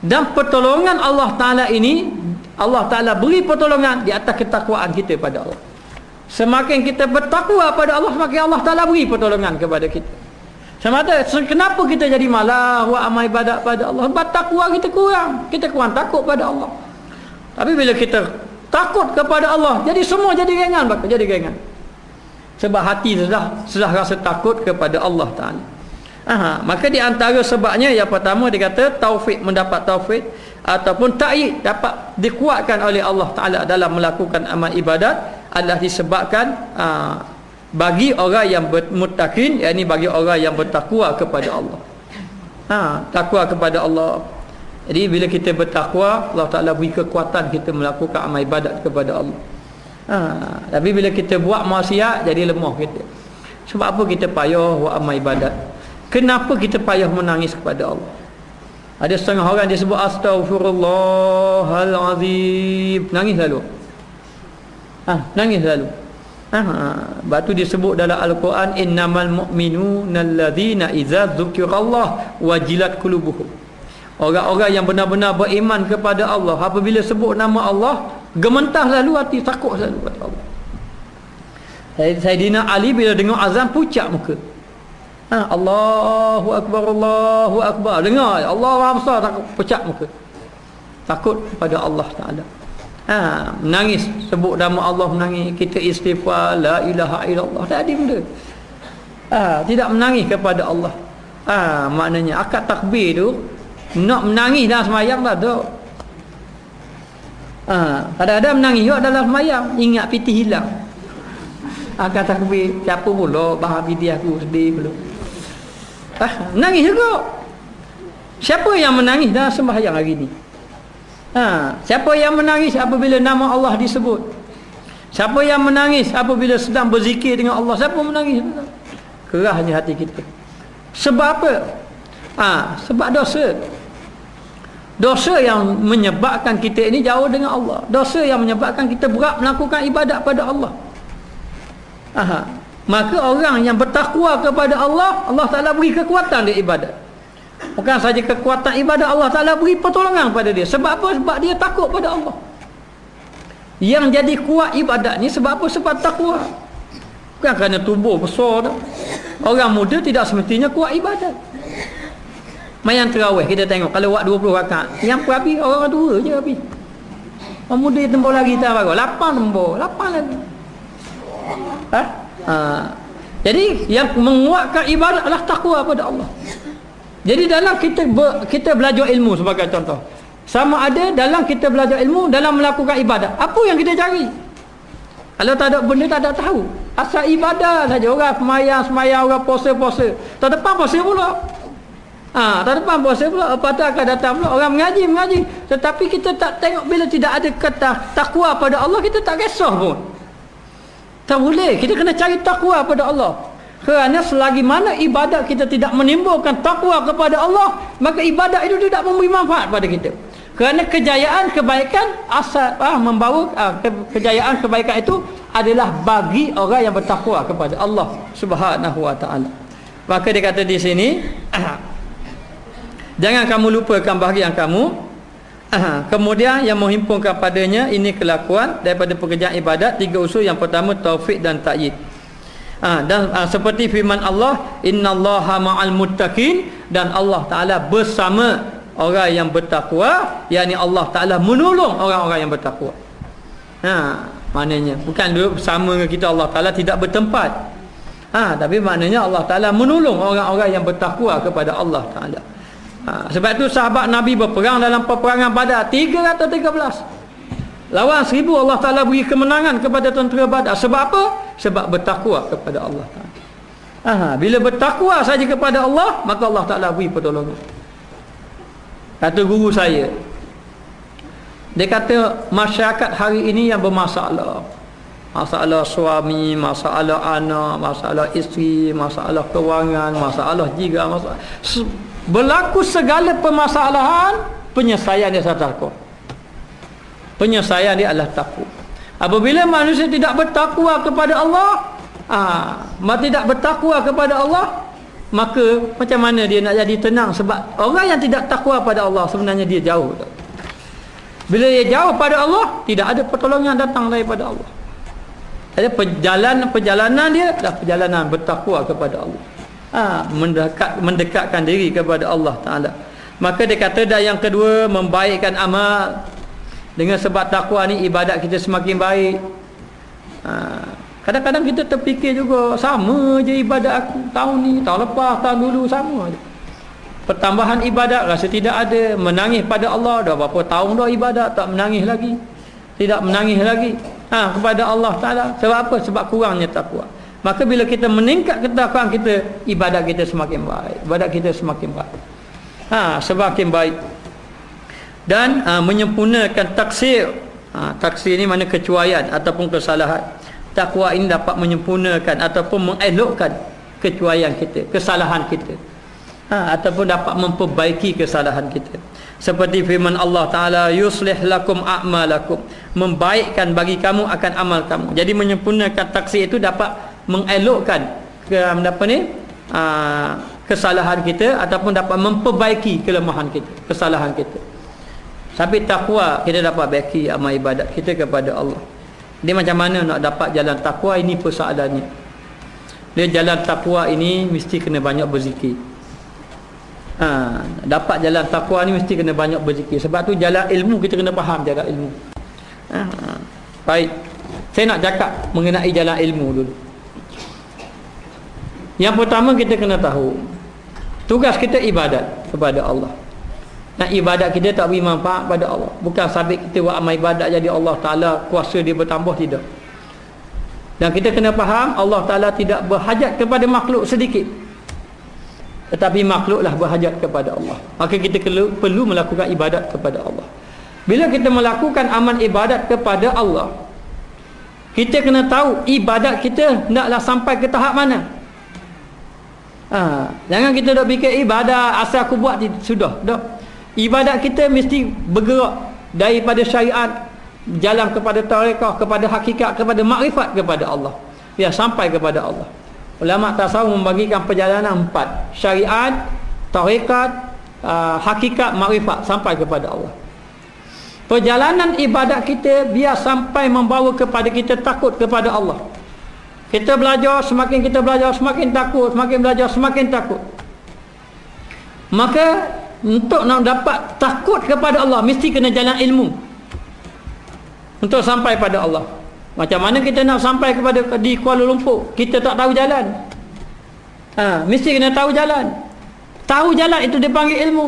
Dan pertolongan Allah Ta'ala ini, Allah Ta'ala beri pertolongan di atas ketakwaan kita pada Allah. Semakin kita bertakwa pada Allah, semakin Allah Ta'ala beri pertolongan kepada kita. Semata, kenapa kita jadi malas buat amal ibadat pada Allah? Sebab takwa kita kurang. Kita kurang takut pada Allah. Tapi bila kita takut kepada Allah, jadi semua jadi ringan. Jadi ringan. Sebab hati sudah rasa takut kepada Allah Ta'ala. Maka di antara sebabnya, yang pertama dia kata taufik, mendapat taufik ataupun ta'yid, dapat dikuatkan oleh Allah Ta'ala dalam melakukan amal ibadat, adalah disebabkan bagi orang yang muttaqin, yakni bagi orang yang bertakwa kepada Allah. Takwa kepada Allah. Jadi bila kita bertakwa, Allah Ta'ala beri kekuatan kita melakukan amal ibadat kepada Allah. Tapi bila kita buat maksiat, jadi lemah kita. Sebab apa kita payah buat amal ibadat? Kenapa kita payah menangis kepada Allah? Ada setengah orang dia sebut astaghfirullahalazim, nangis lalu. Nangis lalu. Batu disebut dalam Al-Quran, innamal mu'minuna allazina idza dzukirallah wajilat qulubuhum. Orang-orang yang benar-benar beriman kepada Allah, apabila sebut nama Allah, gementah lalu hati, takut lalu kepada Allah. Sayyidina Ali bila dengar azan pucat muka. Allahu Akbar, Allahu Akbar. Dengar Allah Maha Besar, takut, pucat muka. Takut kepada Allah Ta'ala. Menangis, sebut nama Allah, menangis. Kita istighfar, la ilaha illallah, tak ada benda. Tidak menangis kepada Allah. Maknanya akad takbir tu, nak menangis dalam semayang lah tu. Kadang-kadang menangis juga dalam semayang, ingat piti hilang. Akad takbir, siapa pula bahar piti aku sedih pula. Menangis juga. Siapa yang menangis dalam sembahyang hari ni? Siapa yang menangis apabila nama Allah disebut? Siapa yang menangis apabila sedang berzikir dengan Allah? Siapa menangis? Kerahnya hati kita. Sebab apa? Sebab dosa. Dosa yang menyebabkan kita ini jauh dengan Allah. Dosa yang menyebabkan kita berat melakukan ibadat pada Allah. Maka orang yang bertakwa kepada Allah, Allah Ta'ala beri kekuatan dia ibadat. Bukan saja kekuatan ibadat, Allah Ta'ala beri pertolongan pada dia. Sebab apa? Sebab dia takut pada Allah. Yang jadi kuat ibadat ni sebab apa? Sebab takwa. Bukan kerana tubuh besar dah. Orang muda tidak semestinya kuat ibadat. Mayang terawih kita tengok, kalau buat 20 rakaat, yang habis orang tua je habis. Orang muda tembok lagi tak bagus, 8 tembok, 8 lagi. Jadi yang menguatkan ibadat adalah takwa pada Allah. Jadi dalam kita belajar ilmu sebagai contoh, sama ada dalam kita belajar ilmu, dalam melakukan ibadat, apa yang kita cari? Kalau tak ada benda, tak ada tahu. Asal ibadah saja, orang semayang, orang puasa. Tak depan puasa pula. Tak depan puasa pula, lepas tu akan datang pula orang mengaji. Tetapi kita tak tengok, bila tidak ada kata takwa pada Allah, kita tak kisah pun. Tak boleh, kita kena cari takwa pada Allah. Kerana selagi mana ibadat kita tidak menimbulkan takwa kepada Allah, maka ibadat itu tidak memberi manfaat pada kita. Kerana kejayaan kebaikan asal membawa kejayaan kebaikan itu adalah bagi orang yang bertakwa kepada Allah Subhanahu wa taala. Maka dia kata di sini, jangan kamu lupakan bahagian kamu. Kemudian yang menghimpunkan padanya ini kelakuan daripada pekerjaan ibadat, 3 unsur. Yang pertama taufik dan ta'yid. Dan seperti firman Allah, innallaha ma'al muttaqin, dan Allah Ta'ala bersama orang yang bertakwa, yakni Allah Ta'ala menolong orang-orang yang bertakwa. Maknanya bukan duduk bersama dengan kita, Allah Ta'ala tidak bertempat. Tapi maknanya Allah Ta'ala menolong orang-orang yang bertakwa kepada Allah Ta'ala. Sebab itu sahabat Nabi berperang dalam peperangan Badar 313. Lawan 1000, Allah Ta'ala beri kemenangan kepada tentera Badar. Sebab apa? Sebab bertakwa kepada Allah Ta'ala. Bila bertakwa saja kepada Allah, maka Allah Ta'ala beri pertolongan. Kata guru saya, dia kata masyarakat hari ini yang bermasalah, masalah suami, masalah anak, masalah isteri, masalah kewangan, masalah jiran, berlaku segala permasalahan, penyelesaian dia takwa. Penyelesaian dia adalah takwa. Apabila manusia tidak bertakwa kepada Allah, tidak bertakwa kepada Allah, maka macam mana dia nak jadi tenang? Sebab orang yang tidak takwa pada Allah sebenarnya dia jauh. Bila dia jauh pada Allah, tidak ada pertolongan datang daripada Allah. Ada perjalanan dia adalah perjalanan bertakwa kepada Allah. Mendekatkan diri kepada Allah Ta'ala. Maka dia kata, dan yang kedua, membaikkan amal. Dengan sebab takwa ni ibadat kita semakin baik. Kadang-kadang kita terfikir juga, sama je ibadat aku tahun ni, tahun lepas, tahun dulu sama je. Pertambahan ibadat rasa tidak ada. Menangis pada Allah, dah berapa tahun dah ibadat, tak menangis lagi, tidak menangis lagi kepada Allah Ta'ala. Sebab apa? Sebab kurangnya takwa. Maka bila kita meningkat ketakwaan kita, ibadat kita semakin baik, ibadat kita semakin baik, semakin baik. Dan menyempurnakan taksir. Taksir ni mana kecuaian ataupun kesalahan. Takwa ini dapat menyempurnakan ataupun mengelokkan kecuaian kita, kesalahan kita, ataupun dapat memperbaiki kesalahan kita. Seperti firman Allah Ta'ala, yuslih lakum a'malakum, membaikkan bagi kamu akan amal kamu. Jadi menyempurnakan taksir itu dapat mengelokkan kesalahan kita, ataupun dapat memperbaiki kelemahan kita, kesalahan kita. Tapi takwa kita dapat baiki amal ibadat kita kepada Allah. Dia macam mana nak dapat jalan takwa, ini persoalannya. Dia jalan takwa ini mesti kena banyak berzikir. Dapat jalan takwa ni mesti kena banyak berzikir. Sebab tu jalan ilmu kita kena faham jalan ilmu. Baik. Saya nak cakap mengenai jalan ilmu dulu. Yang pertama kita kena tahu tugas kita ibadat kepada Allah. Dan ibadat kita tak beri manfaat pada Allah. Bukan sabit kita buat amal ibadat jadi Allah Ta'ala kuasa dia bertambah, tidak. Dan kita kena faham Allah Ta'ala tidak berhajat kepada makhluk sedikit, tetapi makhluklah berhajat kepada Allah. Maka kita perlu melakukan ibadat kepada Allah. Bila kita melakukan amal ibadat kepada Allah, kita kena tahu ibadat kita naklah sampai ke tahap mana. Jangan kita dok fikir ibadat asal aku buat sudah dah. Ibadat kita mesti bergerak daripada syariat, jalan kepada tarekah, kepada hakikat, kepada makrifat kepada Allah, sampai kepada Allah. Ulama tasawuf membagikan perjalanan 4: syariat, tarekat, hakikat, makrifat, sampai kepada Allah. Perjalanan ibadat kita biar sampai membawa kepada kita takut kepada Allah. Kita belajar, semakin kita belajar semakin takut, semakin belajar semakin takut. Maka untuk nak dapat takut kepada Allah, mesti kena jalan ilmu untuk sampai pada Allah. Macam mana kita nak sampai kepada di Kuala Lumpur, kita tak tahu jalan. Mesti kena tahu jalan. Tahu jalan itu dipanggil ilmu.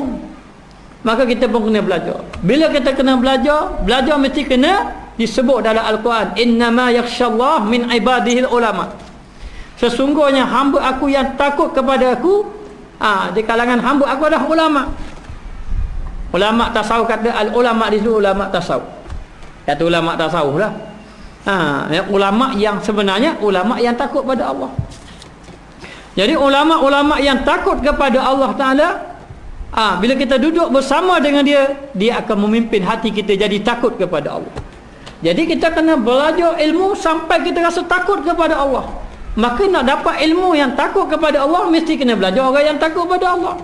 Maka kita pun kena belajar. Bila kita kena belajar mesti kena disebut dalam Al-Quran, innama yakhshallah min ibadihil ulama. Sesungguhnya hamba aku yang takut kepada aku, di kalangan hamba aku adalah ulama. Ulama tasawuf kata al-ulama di situ ulama tasawuf. Kata ulama tasawuf lah. Ulama yang sebenarnya ulama yang takut pada Allah. Jadi ulama-ulama yang takut kepada Allah Ta'ala, bila kita duduk bersama dengan dia, dia akan memimpin hati kita jadi takut kepada Allah. Jadi kita kena belajar ilmu sampai kita rasa takut kepada Allah. Maka nak dapat ilmu yang takut kepada Allah, mesti kena belajar orang yang takut pada Allah.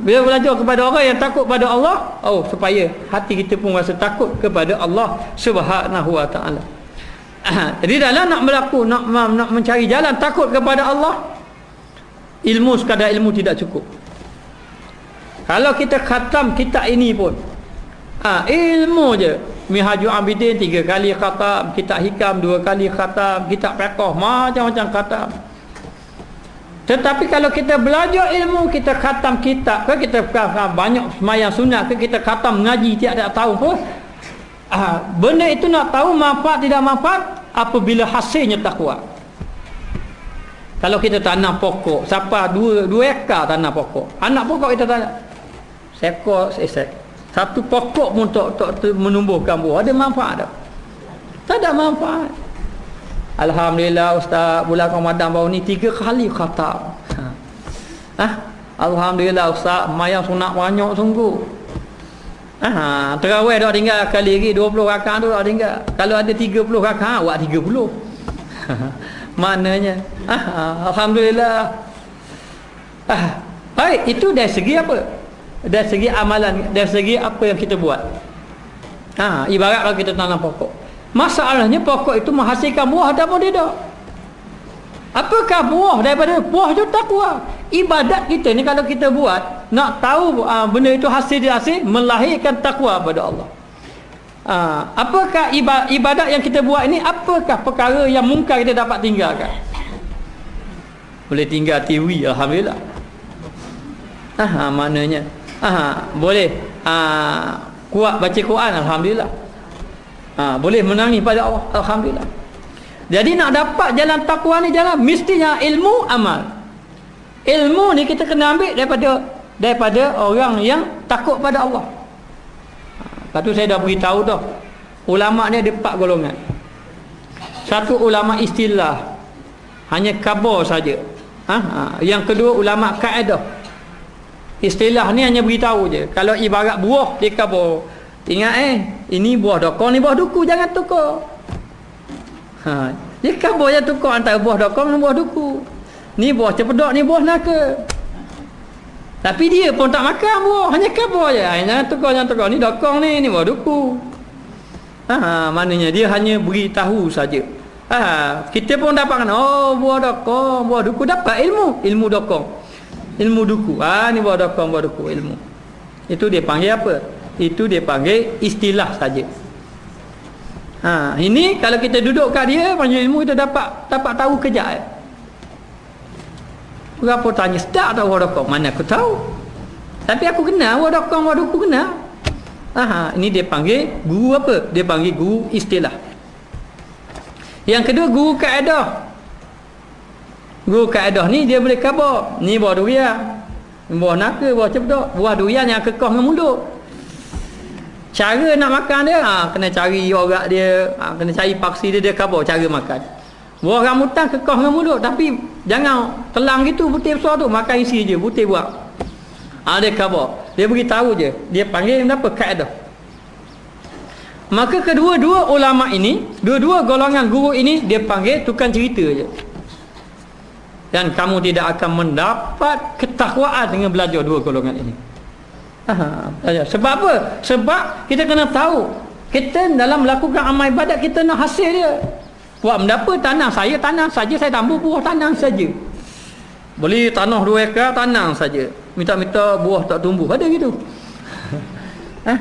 Bila belajar kepada orang yang takut pada Allah, supaya hati kita pun rasa takut kepada Allah Subhanahu wa ta'ala. Jadi dalam nak mencari jalan takut kepada Allah, ilmu sekadar ilmu tidak cukup. Kalau kita khatam kitab ini pun ilmu je, Minhajul Abidin 3 kali khatam, kitab Hikam 2 kali khatam, kitab Fiqh macam-macam khatam. Tetapi kalau kita belajar ilmu, kita khatam kitab ke, kita banyak sembahyang sunat ke, kita khatam mengaji tiap-tiap tahun pun, benda itu nak tahu manfaat tidak manfaat apabila hasilnya takwa. Kalau kita tanam pokok, siapa dua ekar tanam pokok. Anak pokok kita tanam seekor esek. Satu pokok pun tak menumbuhkan buah. Ada manfaat tak? Tak ada manfaat. Alhamdulillah Ustaz, bulan Ramadan baru ni 3 kali khatam. Alhamdulillah Ustaz, mayang sunat banyak sungguh. Terawih dah tinggal kali lagi 20 rakaat tu dah tinggal. Kalau ada 30 rakaat, buat 30. Maknanya alhamdulillah. Baik, itu dari segi apa? Dari segi amalan, dari segi apa yang kita buat. Ibarat kalau kita tanam pokok. Masalahnya pokok itu menghasilkan buah ataupun tidak. Apakah buah daripada buah itu takwa? Ibadat kita ni kalau kita buat, nak tahu benda itu hasil dia hasil, melahirkan takwa pada Allah. Apakah ibadat yang kita buat ini, apakah perkara yang mungkar kita dapat tinggalkan? Boleh tinggal TV, alhamdulillah. Maknanya boleh kuat baca Quran, alhamdulillah. Boleh menangis pada Allah, alhamdulillah. Jadi nak dapat jalan takwa ni jalan mestinya ilmu amal. Ilmu ni kita kena ambil daripada orang yang takut pada Allah. Lepas tu saya dah beritahu dah. Ulama ni ada 4 golongan. Satu ulama istilah, hanya khabar saja. Yang kedua ulama kaedah. Istilah ni hanya beritahu je. Kalau ibarat buah dia khabar. Ingat ini buah dokong, ni buah duku, jangan tukar. Dia khabar je tukar antara buah dokong dan buah duku. Ni buah cempedak, ni buah naka. Tapi dia pun tak makan buah, hanya khabar je. Jangan tukar. Ni dokong ni buah duku. Maknanya dia hanya beritahu saja. Kita pun dapatkan, buah dokong, buah duku, dapat ilmu dokong, ilmu duku. Ni buah dokong, buah duku, ilmu. Itu dia panggil apa? Itu dia panggil istilah saja. Ini kalau kita duduk kat dia panggil ilmu, kita dapat tahu kejap. Berapa tanya, sedap tak buah dokong? Mana aku tahu. Tapi aku kenal buah dokong, buah duku kenal. Ini dia panggil guru apa? Dia panggil guru istilah. Yang kedua guru kaedah. Guru kaedah ni dia boleh khabar. Ni buah durian, buah naka, buah cempedak. Buah durian yang kekah dengan mulut. Cara nak makan dia, kena cari orang dia, kena cari paksi dia khabar cara makan. Buah rambutan kekah dengan mulut, tapi jangan telang gitu butir besar tu, makan isi je, butir buang. Dia khabar. Dia beritahu je. Dia panggil apa? Kaedah. Maka kedua-dua ulama ini, dua-dua golongan guru ini dia panggil tukang cerita je. Dan kamu tidak akan mendapat ketakwaan dengan belajar dua golongan ini. Sebab apa? Sebab kita kena tahu, kita dalam melakukan amal ibadat kita nak hasil dia. Buat mendapat tanam saja, saya tambah buah tanam saja. Beli tanah 2 ekar tanam saja. Minta-minta buah tak tumbuh. Ada gitu.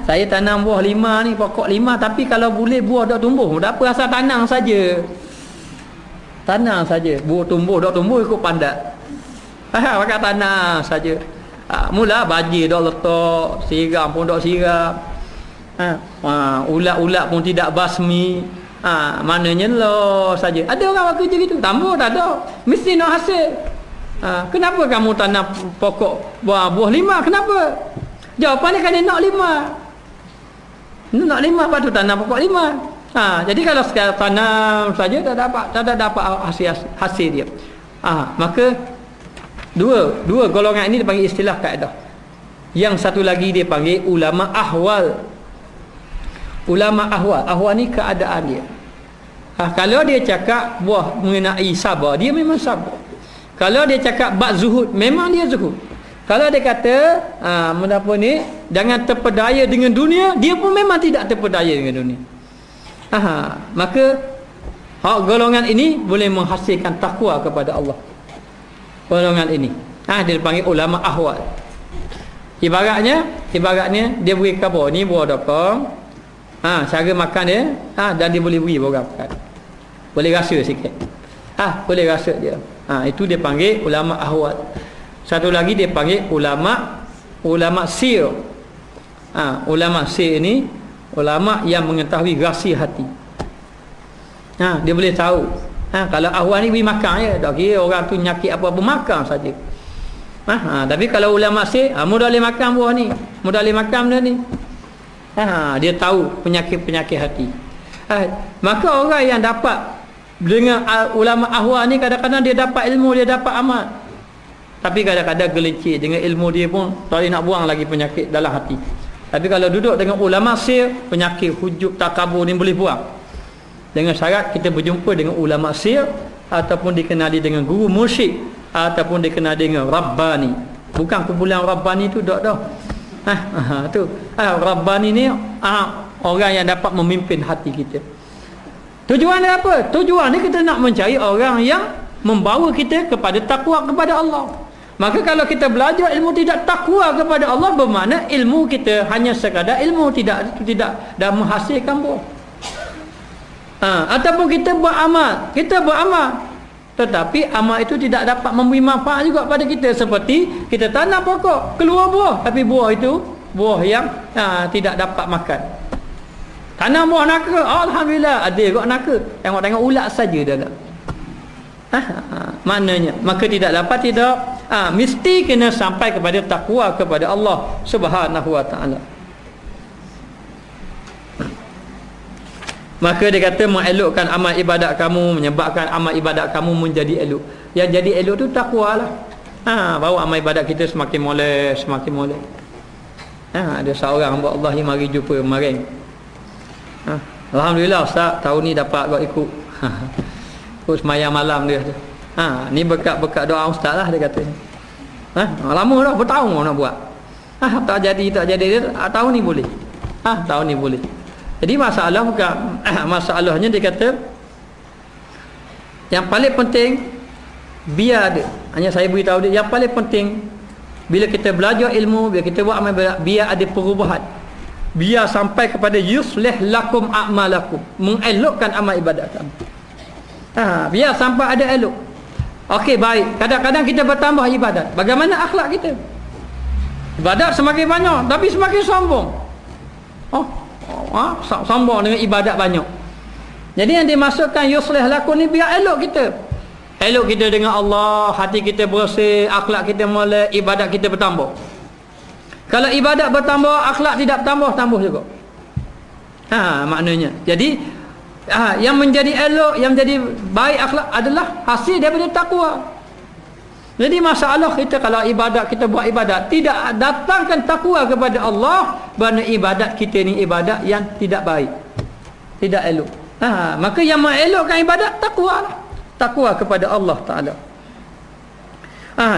Saya tanam buah 5 ni, pokok 5, tapi kalau boleh buah tak tumbuh. Tak apa, asal tanam saja. Tanam saja. Buah tumbuh tak tumbuh ikut pandat. Pakai tanam saja. Mula bajir dah letak, siram pun dah siram. Ulat-ulat pun tidak basmi. Maknanya lah saja. Ada orang kerja gitu, tambah tak ada, mesti nak hasil. Kenapa kamu tanam pokok buah 5? Kenapa? Jawapan dia kerana nak 5. Nak 5, lepas tu tanam pokok 5. Jadi kalau sekadar tanam saja tak dapat hasil dia. Maka Dua golongan ini dipanggil istilah kaedah. Yang satu lagi dia panggil ulama ahwal. Ulama ahwal. Ahwal ni keadaan dia. Kalau dia cakap buah mengenai sabar, dia memang sabar. Kalau dia cakap bab zuhud, memang dia zuhud. Kalau dia kata menapa ni, jangan terpedaya dengan dunia, dia pun memang tidak terpedaya dengan dunia. Maka golongan ini boleh menghasilkan takwa kepada Allah. Golongan ini dia dipanggil ulama ahwal. Ibaratnya dia beri khabar, ni buah dokong, cara makan dia, dan dia boleh beri orang makan, boleh rasa sikit, boleh rasa dia. Itu dia panggil ulama ahwal. Satu lagi dia panggil ulama sir. Ulama sir ini ulama yang mengetahui rahsia hati. Dia boleh tahu Kalau ahwal ni beri makan je, tak kira orang tu nyakit apa-apa, makan saja. Tapi kalau ulama sihir, mudah boleh makan buah ni, mudah boleh makan benda ni. Dia tahu penyakit-penyakit hati. Maka orang yang dapat dengan ulama ahwal ni, kadang-kadang dia dapat ilmu, dia dapat amal, tapi kadang-kadang gelincir dengan ilmu dia pun tak boleh nak buang lagi penyakit dalam hati. Tapi kalau duduk dengan ulama sihir, penyakit hujub takabur ni boleh buang, dengan syarat kita berjumpa dengan ulama sihir, ataupun dikenali dengan guru mursyid, ataupun dikenali dengan Rabbani. Bukan kumpulan Rabbani tu tak dah. Tu Rabbani ni orang yang dapat memimpin hati kita. Tujuan dia apa? Tujuan ni kita nak mencari orang yang membawa kita kepada takwa kepada Allah. Maka kalau kita belajar ilmu tidak takwa kepada Allah, bermakna ilmu kita hanya sekadar ilmu, tidak dah menghasilkan buah. Ataupun kita beramal, tetapi amal itu tidak dapat memberi manfaat juga pada kita. Seperti kita tanam pokok, keluar buah, tapi buah itu buah yang tidak dapat makan. Tanam buah naka, alhamdulillah ada kok naka, tengok ulat saja dalam. Maknanya maka tidak dapat, mesti kena sampai kepada takwa kepada Allah Subhanahu wa taala. Maka dia kata mengelokkan amal ibadat kamu, menyebabkan amal ibadat kamu menjadi elok. Yang jadi elok tu takwa lah. Baru amal ibadat kita semakin molek. Ada seorang hamba Allah yang mari jumpa kemarin. Alhamdulillah Ustaz, tahun ni dapat kau ikut. Ikut semayang malam dia tu. Ni berkat doa Ustaz lah, dia kata. Lama dah, bertahun nak buat. Tak jadi tahun ni boleh. Tahun ni boleh. Jadi masalah bukan masalahnya, dia kata yang paling penting biar ada. Hanya saya beritahu dia, yang paling penting bila kita belajar ilmu, bila kita buat amal, biar ada perubahan. Biar sampai kepada yuslih lakum a'malakum, mengelokkan amal ibadat kamu. Biar sampai ada elok. Okey, baik. Kadang-kadang kita bertambah ibadat. Bagaimana akhlak kita? Ibadat semakin banyak, tapi semakin sombong. Sombong dengan ibadat banyak. Jadi yang dimasukkan yuslih lakum ni biar elok kita. Elok kita dengan Allah, hati kita bersih, akhlak kita molek, ibadat kita bertambah. Kalau ibadat bertambah, akhlak tidak bertambah, tambah juga. Maknanya. Jadi yang menjadi elok, yang menjadi baik akhlak adalah hasil daripada takwa. Jadi masalah kita kalau ibadat, kita buat ibadat tidak datangkan takwa kepada Allah, kerana ibadat kita ni ibadat yang tidak baik, tidak elok. Maka yang mengelokkan ibadat takwa lah. Takwa kepada Allah Ta'ala.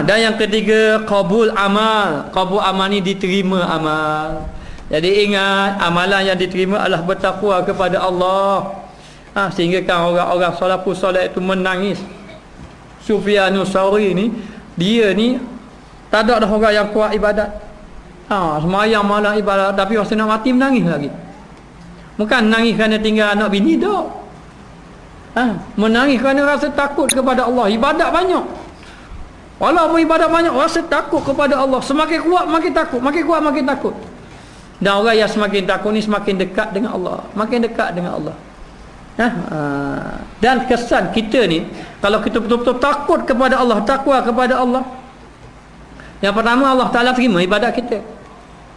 Dan yang ketiga, qabul amal. Qabul amal ni diterima amal. Jadi ingat, amalan yang diterima adalah bertakwa kepada Allah. Sehingga kan orang-orang salafus salih itu menangis. Sufyanus Tsauri ni, dia ni tak ada dah orang yang kuat ibadat. Semayang malam ibadat, tapi masa nak mati menangis lagi. Bukan menangis kerana tinggal anak bini dah. Menangis kerana rasa takut kepada Allah. Ibadat banyak, walaupun ibadat banyak, rasa takut kepada Allah. Semakin kuat makin takut, makin kuat makin takut. Dan orang yang semakin takut ni semakin dekat dengan Allah, makin dekat dengan Allah. Dan kesan kita ni, kalau kita betul-betul takut kepada Allah, takwa kepada Allah, yang pertama Allah Ta'ala terima ibadat kita.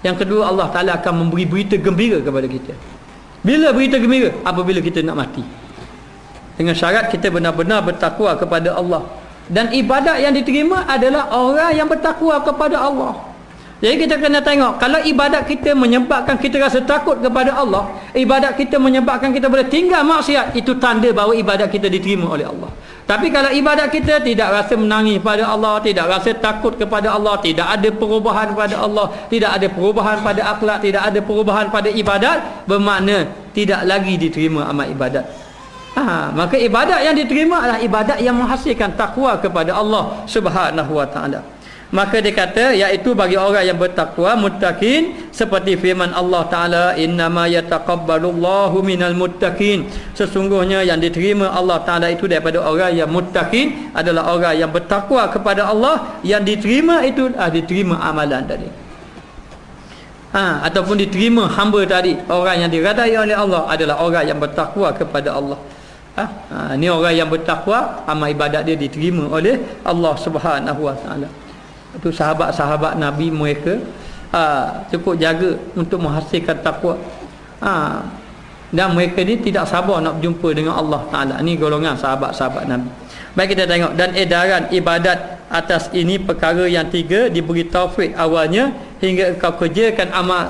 Yang kedua, Allah Ta'ala akan memberi berita gembira kepada kita. Bila berita gembira? Apabila kita nak mati. Dengan syarat kita benar-benar bertakwa kepada Allah. Dan ibadat yang diterima adalah orang yang bertakwa kepada Allah. Jadi kita kena tengok, kalau ibadat kita menyebabkan kita rasa takut kepada Allah, ibadat kita menyebabkan kita boleh tinggal maksiat, itu tanda bahawa ibadat kita diterima oleh Allah. Tapi kalau ibadat kita tidak rasa menangis pada Allah, tidak rasa takut kepada Allah, tidak ada perubahan pada Allah, tidak ada perubahan pada akhlak, tidak ada perubahan pada ibadat, bermakna tidak lagi diterima amal ibadat. Maka ibadat yang diterima adalah ibadat yang menghasilkan takwa kepada Allah Subhanahu wa taala. Maka dia kata, iaitu bagi orang yang bertakwa, muttaqin, seperti firman Allah Ta'ala, innama yataqabbalullahu minal muttaqin. Sesungguhnya yang diterima Allah Ta'ala itu daripada orang yang muttaqin, adalah orang yang bertakwa kepada Allah. Yang diterima itu diterima amalan tadi, ataupun diterima hamba tadi. Orang yang diradai oleh Allah adalah orang yang bertakwa kepada Allah. Ni orang yang bertakwa, amal ibadat dia diterima oleh Allah Subhanahu Wa Taala. Itu sahabat-sahabat Nabi mereka cukup jaga untuk menghasilkan takwa. Dan mereka ni tidak sabar nak berjumpa dengan Allah Ta'ala. Ni golongan sahabat-sahabat Nabi. Baik, kita tengok. Dan edaran ibadat atas ini perkara yang 3 diberi taufik awalnya hingga kau kerjakan amal.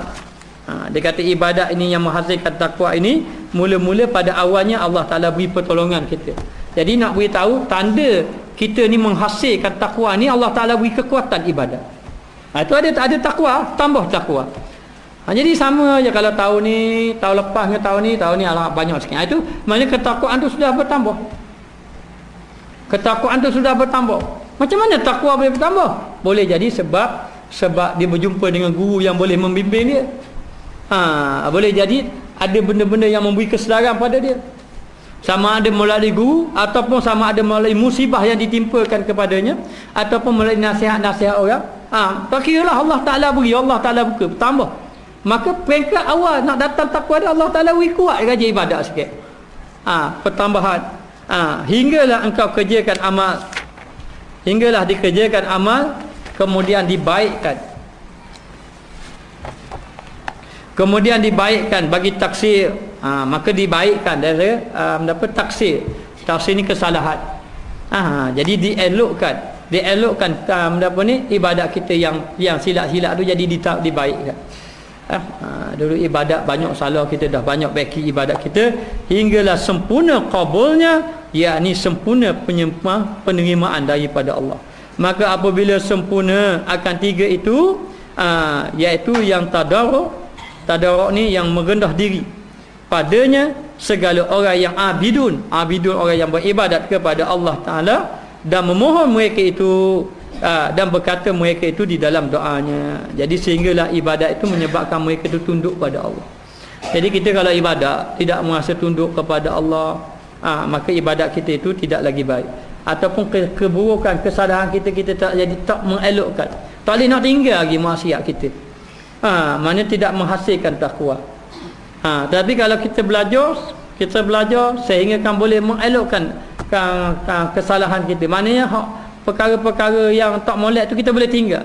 Dia kata ibadat ini yang menghasilkan takwa ini mula-mula pada awalnya Allah Ta'ala beri pertolongan kita. Jadi nak beritahu tanda kita ni menghasilkan takwa ni, Allah Ta'ala beri kekuatan ibadat. Itu ada takwa, tambah takwa. Jadi sama je kalau tahun ni, tahun lepas dengan tahun ni alah banyak sikit. Itu maknanya ketakwaan tu sudah bertambah. Ketakwaan tu sudah bertambah. Macam mana takwa boleh bertambah? Boleh jadi sebab dia berjumpa dengan guru yang boleh membimbing dia. Boleh jadi ada benda-benda yang memberi kesedaran pada dia. Sama ada melalui guru, ataupun sama ada melalui musibah yang ditimpakan kepadanya, ataupun melalui nasihat-nasihat orang. Tak kira lah, Allah Ta'ala beri, Allah Ta'ala buka, bertambah. Maka peringkat awal nak datang takwa dia, Allah Ta'ala beri kuat raja ibadat sikit. Pertambahan. Hinggalah engkau kerjakan amal. Hinggalah dikerjakan amal, kemudian dibaikkan. Kemudian dibaikkan bagi taksir. Maka dibaikkan dari mendapat taksir. Taksir ni kesalahan. Jadi dielokkan ibadat kita yang silap-silap tu jadi dibaikkan. Dulu ibadat banyak salah, kita dah banyak baiki ibadat kita hinggalah sempurna qabulnya, yakni sempurna penerimaan daripada Allah. Maka apabila sempurna akan 3 itu, iaitu yang tadarruk ni yang merendah diri, padanya segala orang yang abidun orang yang beribadat kepada Allah Ta'ala dan memohon mereka itu dan berkata mereka itu di dalam doanya. Jadi sehinggalah ibadat itu menyebabkan mereka itu tunduk pada Allah. Jadi kita kalau ibadat tidak merasa tunduk kepada Allah, maka ibadat kita itu tidak lagi baik. Ataupun keburukan, kesalahan kita tak mengelokkan, tak boleh nak tinggal lagi maksiat kita. Mana tidak menghasilkan takwa. Tapi kalau kita belajar sehingga kan boleh mengelokkan kesalahan kita. Maknanya perkara-perkara yang tak molek tu kita boleh tinggal.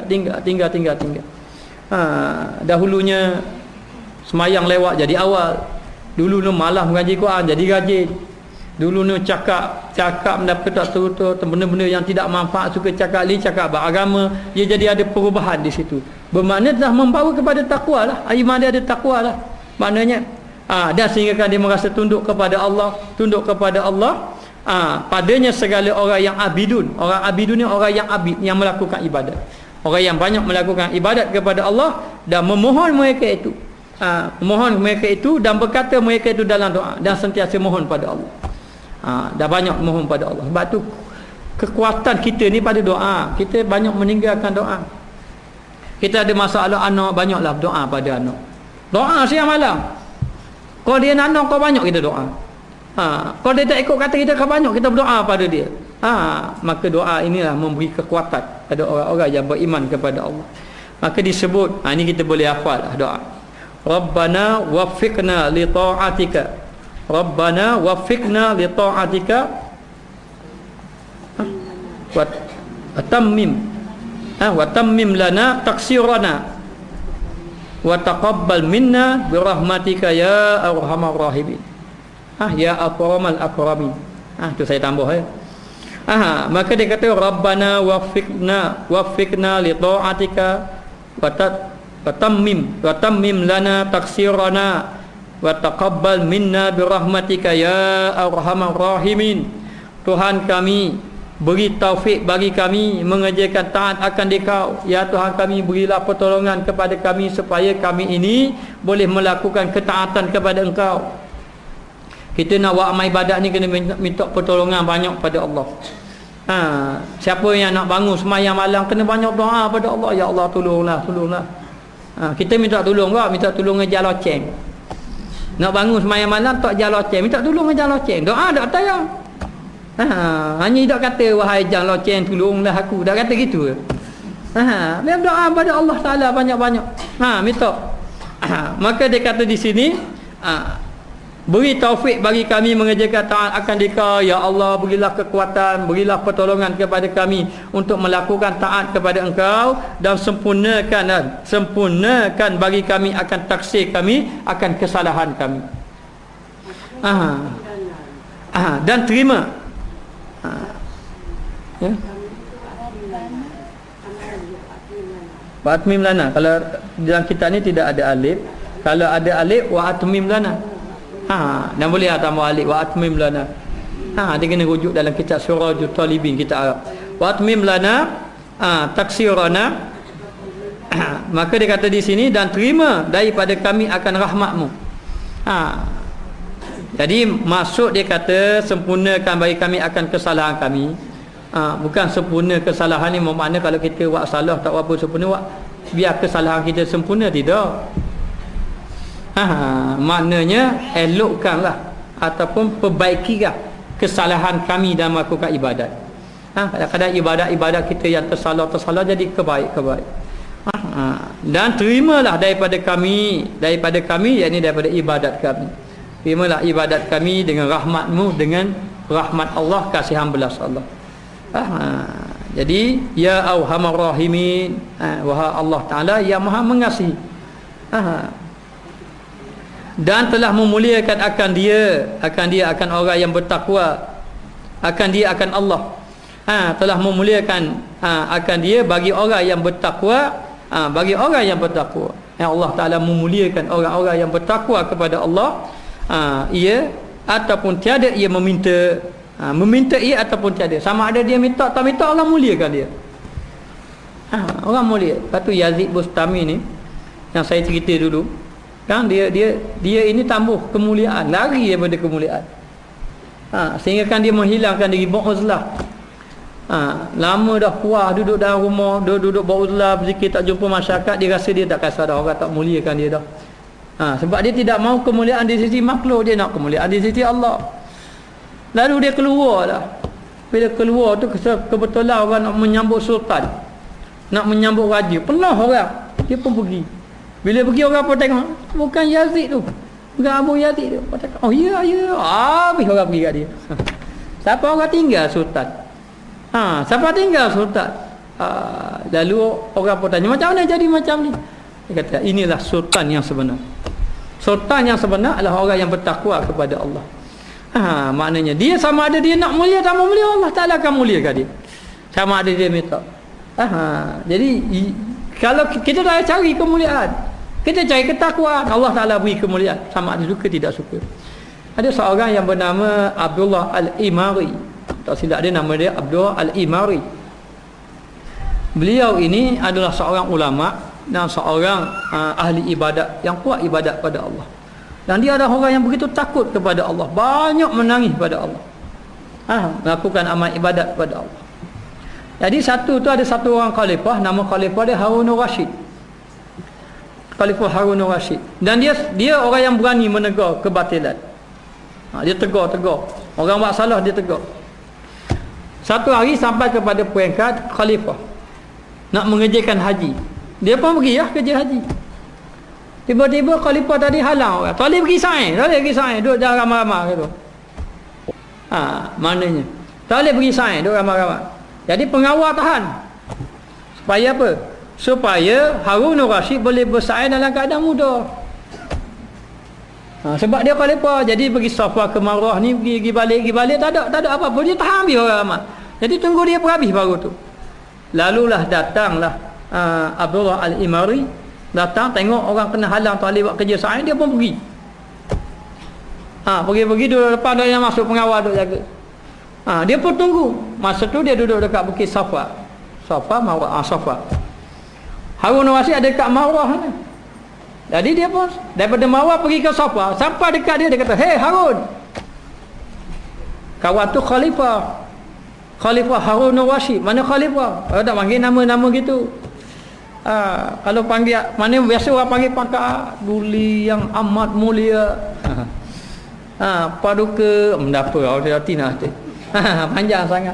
Dahulunya semayang lewat jadi awal. Dulu ni malas mengaji Quran jadi rajin. Dulu ni cakap mendapat tak serutur, benda-benda yang tidak manfaat, suka cakap beragama, dia jadi ada perubahan di situ. Bermakna dah membawa kepada takwa lah. Iman dia ada takwa lah. Maknanya dan sehingga kan dia merasa tunduk kepada Allah. Padanya segala orang yang abidun. Orang abidun ni orang yang abid, yang melakukan ibadat. Orang yang banyak melakukan ibadat kepada Allah dan memohon mereka itu. Memohon mereka itu dan berkata mereka itu dalam doa dan sentiasa mohon pada Allah. Dah banyak mohon pada Allah. Sebab tu kekuatan kita ni pada doa. Kita banyak meninggalkan doa. Kita ada masalah anak, banyaklah doa pada anak. Doa siang malam. Kalau dia anak kau banyak kita doa. Kalau dia tak ikut kata kita, kau banyak kita berdoa pada dia. Maka doa inilah memberi kekuatan pada orang-orang yang beriman kepada Allah. Maka disebut, ini kita boleh hafal lah doa. Rabbana waffiqna li ta'atika. Rabbana waffiqna li ta'atika wa tammim lana taksirana wa taqabbal minna bi rahmatika ya arhamar rahimin. Ya akramal akramin. Tu saya tambah ya. Maka dia kata Rabbana waffiqna li ta'atika wa tammim lana taksirana wa taqabbal minna bi rahmatika ya arhamar rahimin. Tuhan kami, beri taufik bagi kami mengerjakan taat akan Dikau. Ya Tuhan kami, berilah pertolongan kepada kami supaya kami ini boleh melakukan ketaatan kepada Engkau. Kita nak buat amal ibadat ni kena minta pertolongan banyak pada Allah. Siapa yang nak bangun sembahyang malam kena banyak doa pada Allah. Ya Allah tolonglah. Kita minta tolong ke? Minta tolong ngejar loceng. Nak bangun sembahyang malam tak jalan loceng, minta tolong ngejar loceng. Doa tak tayang. Hanya tak kata wahai jang loceng tolonglah aku. Tak kata gitu. Dia doa pada Allah Taala banyak-banyak. Minta. Maka dia kata di sini Beri taufik bagi kami mengerjakan taat akan Dikau ya Allah. Berilah kekuatan, berilah pertolongan kepada kami untuk melakukan taat kepada Engkau, dan sempurnakan bagi kami akan taksir kami akan kesalahan kami. Dan terima ya. Wa atmim lana. Kalau dalam kitab ni tidak ada alif. Kalau ada alif, wa atmim lana. Dan boleh tambah alif, wa atmim lana. Dia kena rujuk dalam kitab Surajul Talibin, kitab Arab. Wa atmim lana taksirana. Maka dia kata di sini, dan terima daripada kami akan rahmatmu. Jadi maksud dia kata sempurnakan bagi kami akan kesalahan kami. Bukan sempurna kesalahan ni bermakna kalau kita buat salah tak apa sempurna, biar kesalahan kita sempurna, tidak. Maknanya elokkanlah ataupun perbaikilah kesalahan kami dalam melakukan ibadat. Kadang-kadang ibadat kita yang tersalah jadi kebaik. Dan terimalah daripada kami, yakni daripada ibadat kami. Terimalah ibadat kami dengan rahmatmu, dengan rahmat Allah, kasihan belas Allah. Jadi ya Arhamar Rahimin, wahai Allah Ta'ala yang Maha Mengasihi, dan telah memuliakan akan dia akan orang yang bertakwa, akan dia akan Allah. Telah memuliakan akan dia bagi orang yang bertakwa, bagi orang yang bertakwa. Allah Ta'ala memuliakan orang-orang yang bertakwa kepada Allah. Ia ataupun tiada ia meminta ia ataupun tiada, sama ada dia minta tak minta, Allah muliakan dia. Orang mulia. Lepas tu Yazid Bustami ni yang saya cerita dulu kan, dia ini tambah kemuliaan, lari daripada kemuliaan. Sehingga kan dia menghilangkan diri, beruzlah. Lama dah puas duduk dalam rumah, duduk beruzlah, berzikir, tak jumpa masyarakat, dia rasa dia tak kasar dah, orang tak muliakan dia dah. Sebab dia tidak mau kemuliaan di sisi makhluk, dia nak kemuliaan di sisi Allah. Lalu dia keluar lah. Bila keluar tu kebetulan orang nak menyambut sultan, nak menyambut raja, penuh orang, dia pun pergi. Bila pergi orang pun tengok, bukan Yazid tu, bukan Abu Yazid tu. Oh ya, habis orang pergi kat dia. Siapa orang tinggal sultan? Siapa tinggal sultan? Lalu orang pun tanya, macam mana jadi macam ni? Dia kata, inilah sultan yang sebenar. Sultan yang sebenar adalah orang yang bertakwa kepada Allah. Maknanya dia sama ada dia nak mulia tak mulia, Allah Ta'ala akan muliakan dia. Sama ada dia minta. Jadi kalau kita dah cari kemuliaan, kita cari ketakwaan, Allah Ta'ala beri kemuliaan, sama ada suka tidak suka. Ada seorang yang bernama Abdullah Al-Imari, tak silap dia nama dia Abdullah Al-Imari. Beliau ini adalah seorang ulama dan seorang ahli ibadat yang kuat ibadat pada Allah. Dan dia adalah orang yang begitu takut kepada Allah, banyak menangis pada Allah, melakukan amal ibadat kepada Allah. Jadi ada satu orang khalifah, nama khalifah dia Harunur Rasyid. Khalifah Harunur Rasyid. Dan dia orang yang berani menegur kebatilan. Dia tegur. Orang buat salah dia tegur. Satu hari sampai kepada peringkat khalifah nak mengerjakan haji. Dia pun pergi kerja haji. Tiba-tiba khalifah tadi halang orang. Tak boleh pergi sain, duduk jangan ramai-ramai gitu. Maknanya tak boleh pergi sain, duduk ramai-ramai. Jadi pengawal tahan. Supaya apa? Supaya Harunur Rasyid boleh bersaing dalam keadaan muda. Sebab dia khalifah, jadi pergi Safa ke Marwah ni, pergi balik tak ada apa-apa, dia tahan habis orang ramai. Jadi tunggu dia habis baru tu. Lalulah datanglah Abdullah Al-Imari, datang tengok orang kena halang tak boleh buat kerja sain, dia pun pergi. Pergi duduk depan dia yang masuk pengawal duduk jaga. Dia pun tunggu. Masa tu dia duduk dekat bukit Safa, Marwah, Safa. Harunur Rasyid ada dekat Marwah ni. Jadi dia pun daripada Marwah pergi ke Safa, sampai dekat dia kata, "Hei Harun." Kawan tu khalifah Harunur Rasyid. Mana khalifah? Tak panggil nama-nama gitu. Kalau panggil mana biasa orang panggil pangkat duli yang amat mulia. Paduka mendapa hati nak hati. Panjang sangat.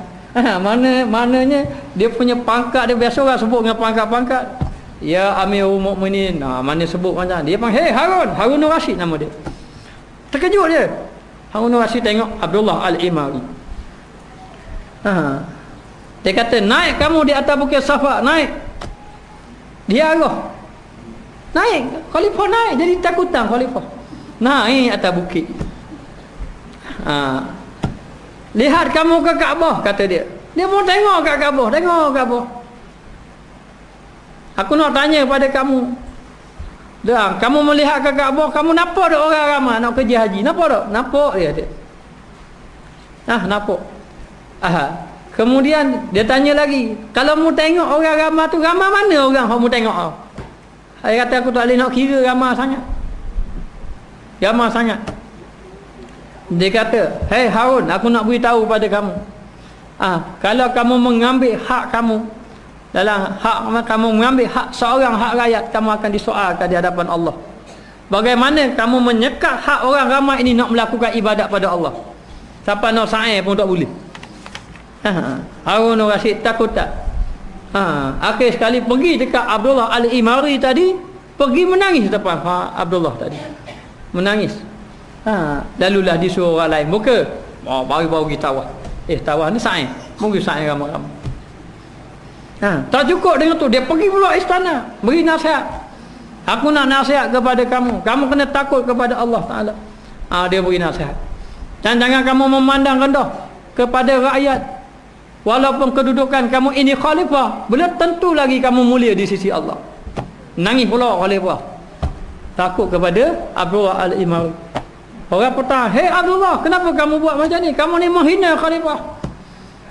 Maknanya dia punya pangkat dia, biasa orang sebut dengan pangkat-pangkat. Ya Amirul Mukminin. Mana sebut macam dia panggil, "Hei Harunur Rasyid" nama dia. Terkejut dia. Harun Rashid tengok Abdullah Al-Imari. Dia kata, naik kamu di atas bukit Safa, naik. Dia arah. Naik, khalifah naik, jadi takutan khalifah. Naik atas bukit. Lihat kamu ke Kaabah, kata dia. Dia mau tengok kat Kaabah, tengok Kaabah. Aku nak tanya pada kamu. Dah, kamu melihat ke Kaabah, kamu nampak tak orang ramai nak kerja haji? Nampak tak? Nampak dia. Nampak. Kemudian dia tanya lagi, kalau mu tengok orang ramai tu, ramai mana orang yang mu tengok? Dia kata, aku tak boleh nak kira ramai sangat. Ramai sangat. Dia kata, hei Harun, aku nak beritahu pada kamu. Kalau kamu mengambil hak kamu, dalam hak kamu mengambil hak seorang, hak rakyat, kamu akan disoalkan di hadapan Allah. Bagaimana kamu menyekat hak orang ramai ini nak melakukan ibadat pada Allah? Siapa nak sa'i pun tak boleh. Harun Rashid takut tak? Akhir sekali pergi dekat Abdullah Al-Imari tadi, pergi menangis depan Abdullah tadi. Menangis. Lalulah disuruh orang lain buka. Baru-baru pergi tawaf. Tawaf ni sa'i. Mungkin sa'i ramai-ramai. Tak cukup dengan tu, dia pergi pula istana, beri nasihat. Aku nak nasihat kepada kamu, kamu kena takut kepada Allah Ta'ala. Dia beri nasihat. Dan jangan kamu memandang rendah kepada rakyat. Walaupun kedudukan kamu ini khalifah, belum tentu lagi kamu mulia di sisi Allah. Nangis pula khalifah, takut kepada Abdullah Al-Imari. Orang bertanya, hei Abdullah, kenapa kamu buat macam ni? Kamu ni menghina khalifah.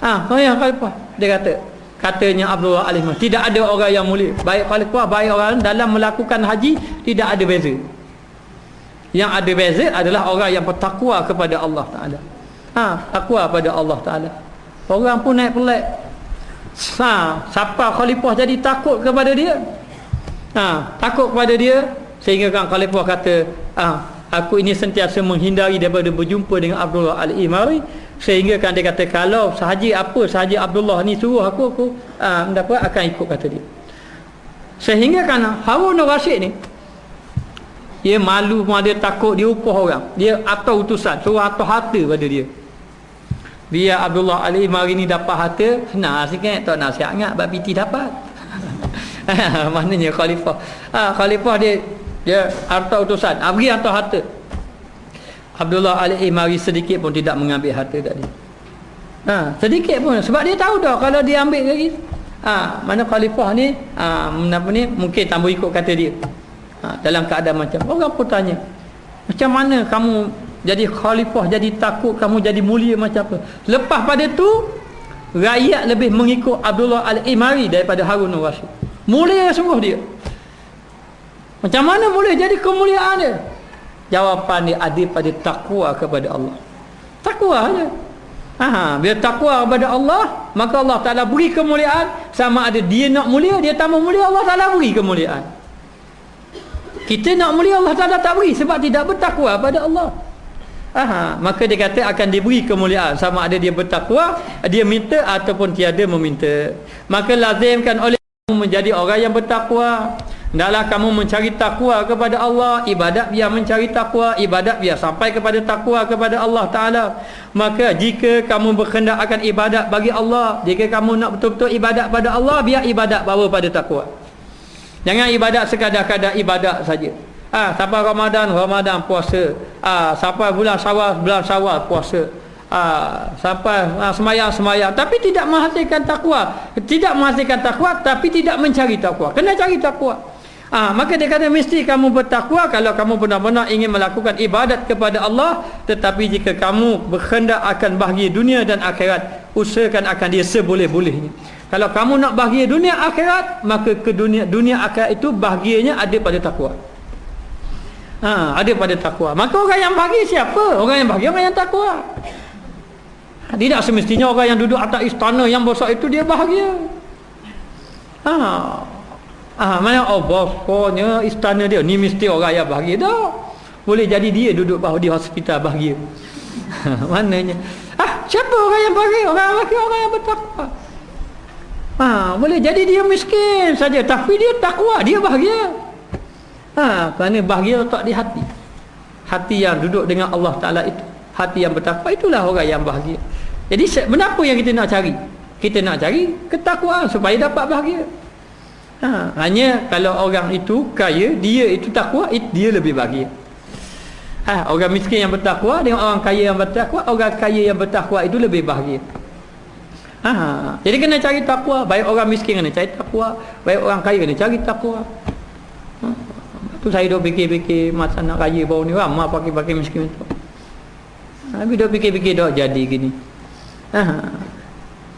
Khalifah. Dia katanya Abdullah Al-Imari, tidak ada orang yang mulia, baik khalifah baik orang dalam melakukan haji, tidak ada beza. Yang ada beza adalah orang yang bertakwa kepada Allah Ta'ala. Takwa pada Allah Ta'ala. Orang pun naik pelik. Siapa khalifah jadi takut kepada dia? Takut kepada dia, sehingga kan khalifah kata, aku ini sentiasa menghindari daripada berjumpa dengan Abdullah Al-Imari, sehingga kan dia kata, kalau sahaja Abdullah ni suruh aku akan ikut, kata dia. Sehingga kan Harun Rashid ni, dia malu, dia takut, dia upah orang, dia atau utusan suruh atau harta pada dia. Biar Abdullah Al-Imari ni dapat harta, senang sikit, tak nasihat ingat bab piti dapat. Maknanya khalifah. Khalifah dia harta utusan, bagi atau harta. Abdullah Al-Imari sedikit pun tidak mengambil harta tadi. Sedikit pun, sebab dia tahu dah kalau dia ambil lagi, mana khalifah ni mungkin tambah ikut kata dia. Dalam keadaan macam, orang pun tanya, macam mana kamu jadi khalifah, jadi takut, kamu jadi mulia macam apa? Lepas pada tu, rakyat lebih mengikut Abdullah Al-Imari daripada Harun Rashid. Mulia sungguh dia. Macam mana boleh jadi kemuliaan dia? Jawapan dia ada pada takwa kepada Allah. Takwa aja. Bila takwa kepada Allah, maka Allah Ta'ala beri kemuliaan. Sama ada dia nak mulia, dia tambah mulia, Allah Ta'ala beri kemuliaan. Kita nak mulia, Allah Ta'ala tak beri sebab tidak bertakwa pada Allah. Maka dia kata akan diberi kemuliaan sama ada dia bertakwa, dia minta ataupun tiada meminta. Maka lazimkan oleh kamu menjadi orang yang bertakwa. Hendaklah kamu mencari takwa kepada Allah, ibadat biar mencari takwa, ibadat biar sampai kepada takwa kepada Allah Ta'ala. Maka jika kamu berkehendak akan ibadat bagi Allah, jika kamu nak betul-betul ibadat pada Allah, biar ibadat bawa pada takwa. Jangan ibadat sekadar-kadar ibadat saja. Sampai Ramadan puasa, sampai bulan Syawal puasa, sampai semayang, tapi tidak menghasilkan takwa. Tidak menghasilkan takwa, tapi tidak mencari takwa. Kena cari takwa. Maka dia kata mesti kamu bertakwa kalau kamu benar-benar ingin melakukan ibadat kepada Allah. Tetapi jika kamu berkehendak akan bahagia dunia dan akhirat, usahakan akan dia seboleh-bolehnya. Kalau kamu nak bahagia dunia akhirat, maka ke dunia akhirat itu bahagianya ada pada takwa. Ada pada takwa. Maka orang yang bahagia siapa? Orang yang bahagia orang yang takwa. Tidak semestinya orang yang duduk atas istana yang besar itu dia bahagia. Mana bosnya istana dia ni mesti orang yang bahagia dah. Boleh jadi dia duduk bawah di hospital bahagia. Mananya? Siapa orang yang bahagia? Orang yang bertakwa. Boleh jadi dia miskin saja tapi dia takwa, dia bahagia. Kerana bahagia letak di hati. hati yang duduk dengan Allah Ta'ala itu, hati yang bertakwa, itulah orang yang bahagia. Jadi benda apa yang kita nak cari? Kita nak cari ketakwaan supaya dapat bahagia. Hanya kalau orang itu kaya, dia itu takwa, dia lebih bahagia. Orang miskin yang bertakwa dengan orang kaya yang bertakwa, orang kaya yang bertakwa itu lebih bahagia. Jadi kena cari takwa. Baik orang miskin kena cari takwa, baik orang kaya kena cari takwa. Tu saya duk fikir-fikir masa nak kaya baru ni, ramai pakai miskin tu. Habis duk fikir-fikir dah jadi gini.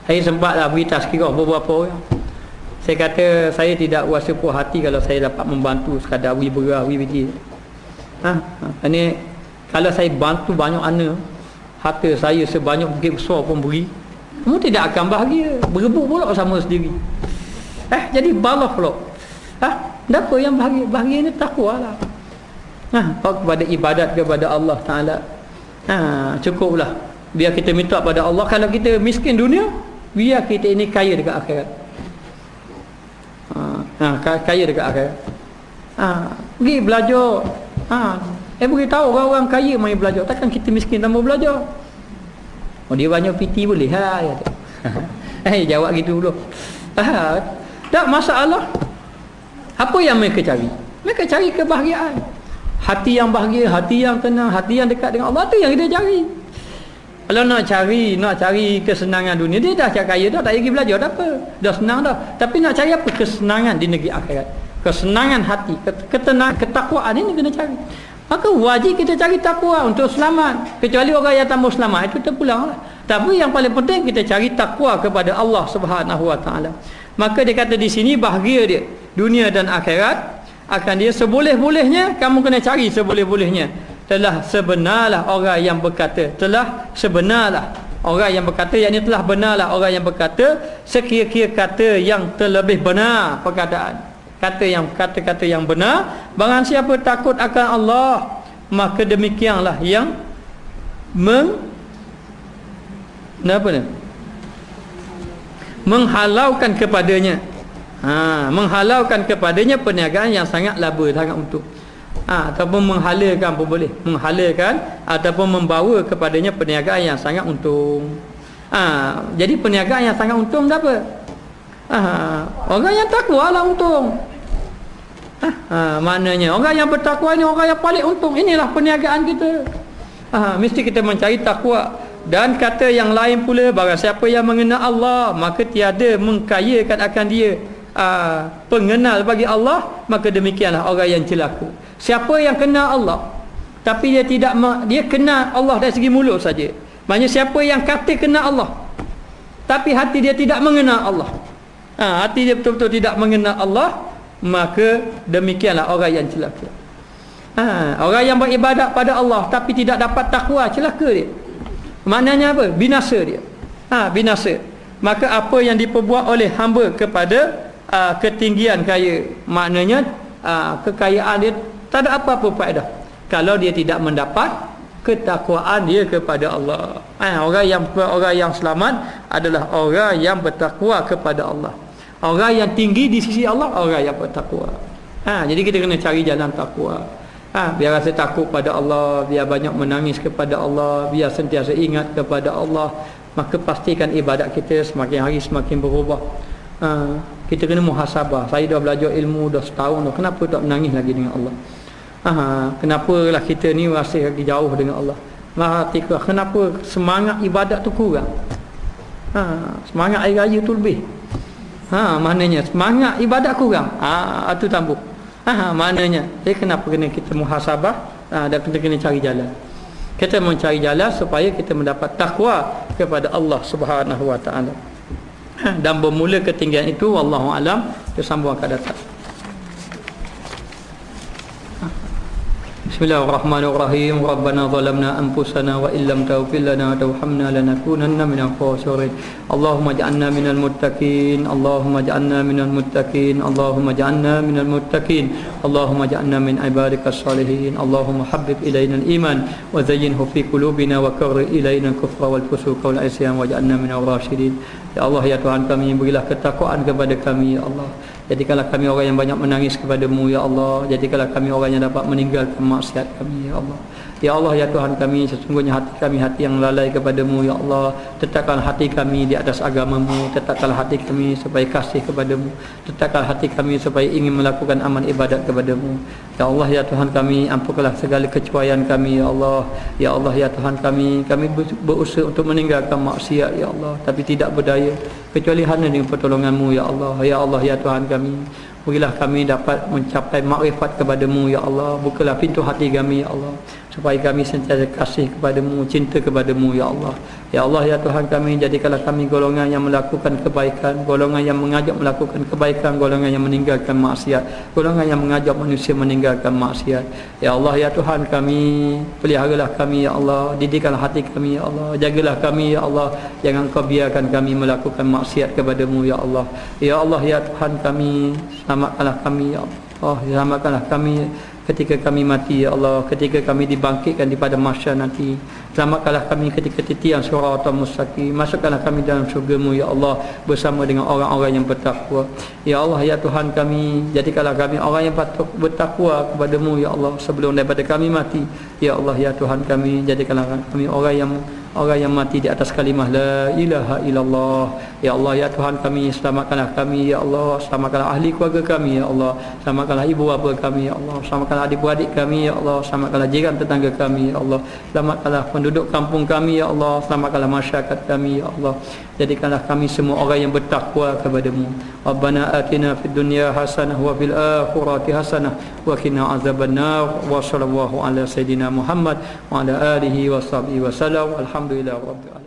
Saya sempatlah beri tazkirah beberapa orang. Saya kata saya tidak rasa puas hati kalau saya dapat membantu sekadar berah biji. Ini kalau saya bantu banyak ana, harta saya sebanyak bukit besar pun beri, kamu tidak akan bahagia, berebut pula sama sendiri. Jadi balah pula. Apa yang bahagia ni takwa lah. Kepada ibadat kepada Allah Ta'ala. Cukuplah. Biar kita minta pada Allah. Kalau kita miskin dunia, biar kita ini kaya dekat akhirat. Kaya dekat akhirat. Pergi belajar. Beritahu orang-orang kaya mari belajar. Takkan kita miskin tak mau belajar? Dia banyak PT boleh. Jawab gitu dulu. Tak masalah. Apa yang mereka cari? Mereka cari kebahagiaan. Hati yang bahagia, hati yang tenang, hati yang dekat dengan Allah, tu yang kita cari. Kalau nak cari kesenangan dunia, dia dah cakap kaya dah, tak payah pergi belajar dah apa. Dah senang dah. Tapi nak cari apa? Kesenangan di negeri akhirat. Kesenangan hati, ketenangan, ketakwaan ini kena cari. Maka wajib kita cari takwa untuk selamat. Kecuali orang yang tak mau selamat, itu terpulang lah. Tapi yang paling penting kita cari takwa kepada Allah Subhanahu Wa Taala. Maka dia kata di sini bahagia dia dunia dan akhirat akan dia seboleh-bolehnya. Kamu kena cari seboleh-bolehnya. Telah sebenarlah orang yang berkata, yakni telah benarlah orang yang berkata sekira-kira kata yang terlebih benar perkataan. Kata-kata yang benar. Barang siapa takut akan Allah, maka demikianlah yang menghalaukan kepadanya perniagaan yang sangat laba, sangat untung. Ataupun menghalakan pun boleh. Menghalakan ataupun membawa kepadanya perniagaan yang sangat untung. Jadi perniagaan yang sangat untung dah apa? Orang yang takwa lah untung. Maknanya orang yang bertakwa ni orang yang paling untung. Inilah perniagaan kita. Mesti kita mencari takwa. Dan kata yang lain pula, barang siapa yang mengenal Allah, maka tiada mengkayakan akan dia pengenal bagi Allah, maka demikianlah orang yang celaka. Siapa yang kenal Allah tapi dia kenal Allah dari segi mulut saja. Maksudnya siapa yang kata kenal Allah tapi hati dia tidak mengenal Allah, hati dia betul-betul tidak mengenal Allah, maka demikianlah orang yang celaka. Orang yang beribadat pada Allah tapi tidak dapat takwa, celaka dia. Maknanya apa? Binasa dia. Binasa. Maka apa yang diperbuat oleh hamba kepada ketinggian kaya, maknanya kekayaan dia tak ada apa-apa faedah kalau dia tidak mendapat ketakwaan dia kepada Allah. Orang yang selamat adalah orang yang bertakwa kepada Allah. Orang yang tinggi di sisi Allah, orang yang bertakwa. Jadi kita kena cari jalan takwa. Biar rasa takut pada Allah, biar banyak menangis kepada Allah, biar sentiasa ingat kepada Allah. Maka pastikan ibadat kita semakin hari semakin berubah. Kita kena muhasabah. Saya dah belajar ilmu dah setahun dah, kenapa tak menangis lagi dengan Allah? Kenapalah kita ni masih lagi jauh dengan Allah? Kenapa semangat ibadat tu kurang? Semangat air raya tu lebih. Maknanya semangat ibadat kurang. Itu tambah. Maknanya kenapa kena kita muhasabah, dan kita kena cari jalan. Kita mencari jalan supaya kita mendapat takwa kepada Allah Subhanahu Wa Taala. Dan bermula ketinggian itu wallahu alam. Kita sambung akan datang. Bismillahirrahmanirrahim. Rabbana zalamna anfusana wa illam taghfir lana wa tarhamna lanakunanna minal khasirin. Allahumma ij'alna minal muttaqin. Allahumma ij'alna minal muttaqin. Allahumma ij'alna minal muttaqin. Allahumma ij'alna min ibadikas salihin. Allahumma habbib ilaina al-iman wa zayyinhu fi qulubina wa karrih ilaina al-kufra wal fusuqa wal isyan waj'alna minal rasyidin. Ya Allah, ya Tuhan kami, berilah ketakwaan kepada kami, ya Allah. Jadikanlah kami orang yang banyak menangis kepadamu, ya Allah. Jadikanlah kami orang yang dapat meninggalkan maksiat kami, ya Allah. Ya Allah, ya Tuhan kami, sesungguhnya hati kami hati yang lalai kepadamu, ya Allah. Tetapkan hati kami di atas agamamu, tetapkan hati kami supaya kasih kepadamu, tetapkan hati kami supaya ingin melakukan amal ibadat kepadamu. Ya Allah, ya Tuhan kami, ampunkanlah segala kecuaian kami, ya Allah. Ya Allah, ya Tuhan kami berusaha untuk meninggalkan maksiat, ya Allah, tapi tidak berdaya kecuali hanya dengan pertolonganmu, ya Allah. Ya Allah, ya Tuhan kami, berilah kami dapat mencapai makrifat kepadamu, ya Allah. Bukalah pintu hati kami, ya Allah, supaya kami sentiasa kasih kepadamu, cinta kepadamu, ya Allah. Ya Allah, ya Tuhan kami, jadikanlah kami golongan yang melakukan kebaikan, golongan yang mengajak melakukan kebaikan, golongan yang meninggalkan maksiat, golongan yang mengajak manusia meninggalkan maksiat. Ya Allah, ya Tuhan kami, peliharalah kami, ya Allah. Didikkanlah hati kami, ya Allah. Jagalah kami, ya Allah. Jangan kau biarkan kami melakukan maksiat kepadamu, ya Allah. Ya Allah, ya Tuhan kami, selamatkanlah kami, ya Allah. Selamatkanlah kami ketika kami mati, ya Allah. Ketika kami dibangkitkan di pada mahsyar nanti, selamatkanlah kami ketika titian siratal mustaqim. Masukkanlah kami dalam syurga-Mu, ya Allah, bersama dengan orang-orang yang bertakwa. Ya Allah, ya Tuhan kami, jadikanlah kami orang yang bertakwa kepadamu, ya Allah, sebelum daripada kami mati. Ya Allah, ya Tuhan kami, jadikanlah kami orang yang mati di atas kalimah la ilaha illallah. Ya Allah, ya Tuhan kami, selamatkanlah kami, ya Allah. Selamatkanlah ahli keluarga kami, ya Allah. Selamatkanlah ibu bapa kami, ya Allah. Selamatkanlah adik-beradik kami, ya Allah. Selamatkanlah jiran tetangga kami, ya Allah. Selamatkanlah penduduk kampung kami, ya Allah. Selamatkanlah masyarakat kami, ya Allah. Jadikanlah kami semua orang yang bertakwa kepadamu. Rabbana atina fid dunya hasanah wa fil akhirati hasanah wa qina azabannar. Wa sallallahu ala sayidina Muhammad wa ala alihi wa sahbihi wa sallam. Alhamdulillah rabbil alamin.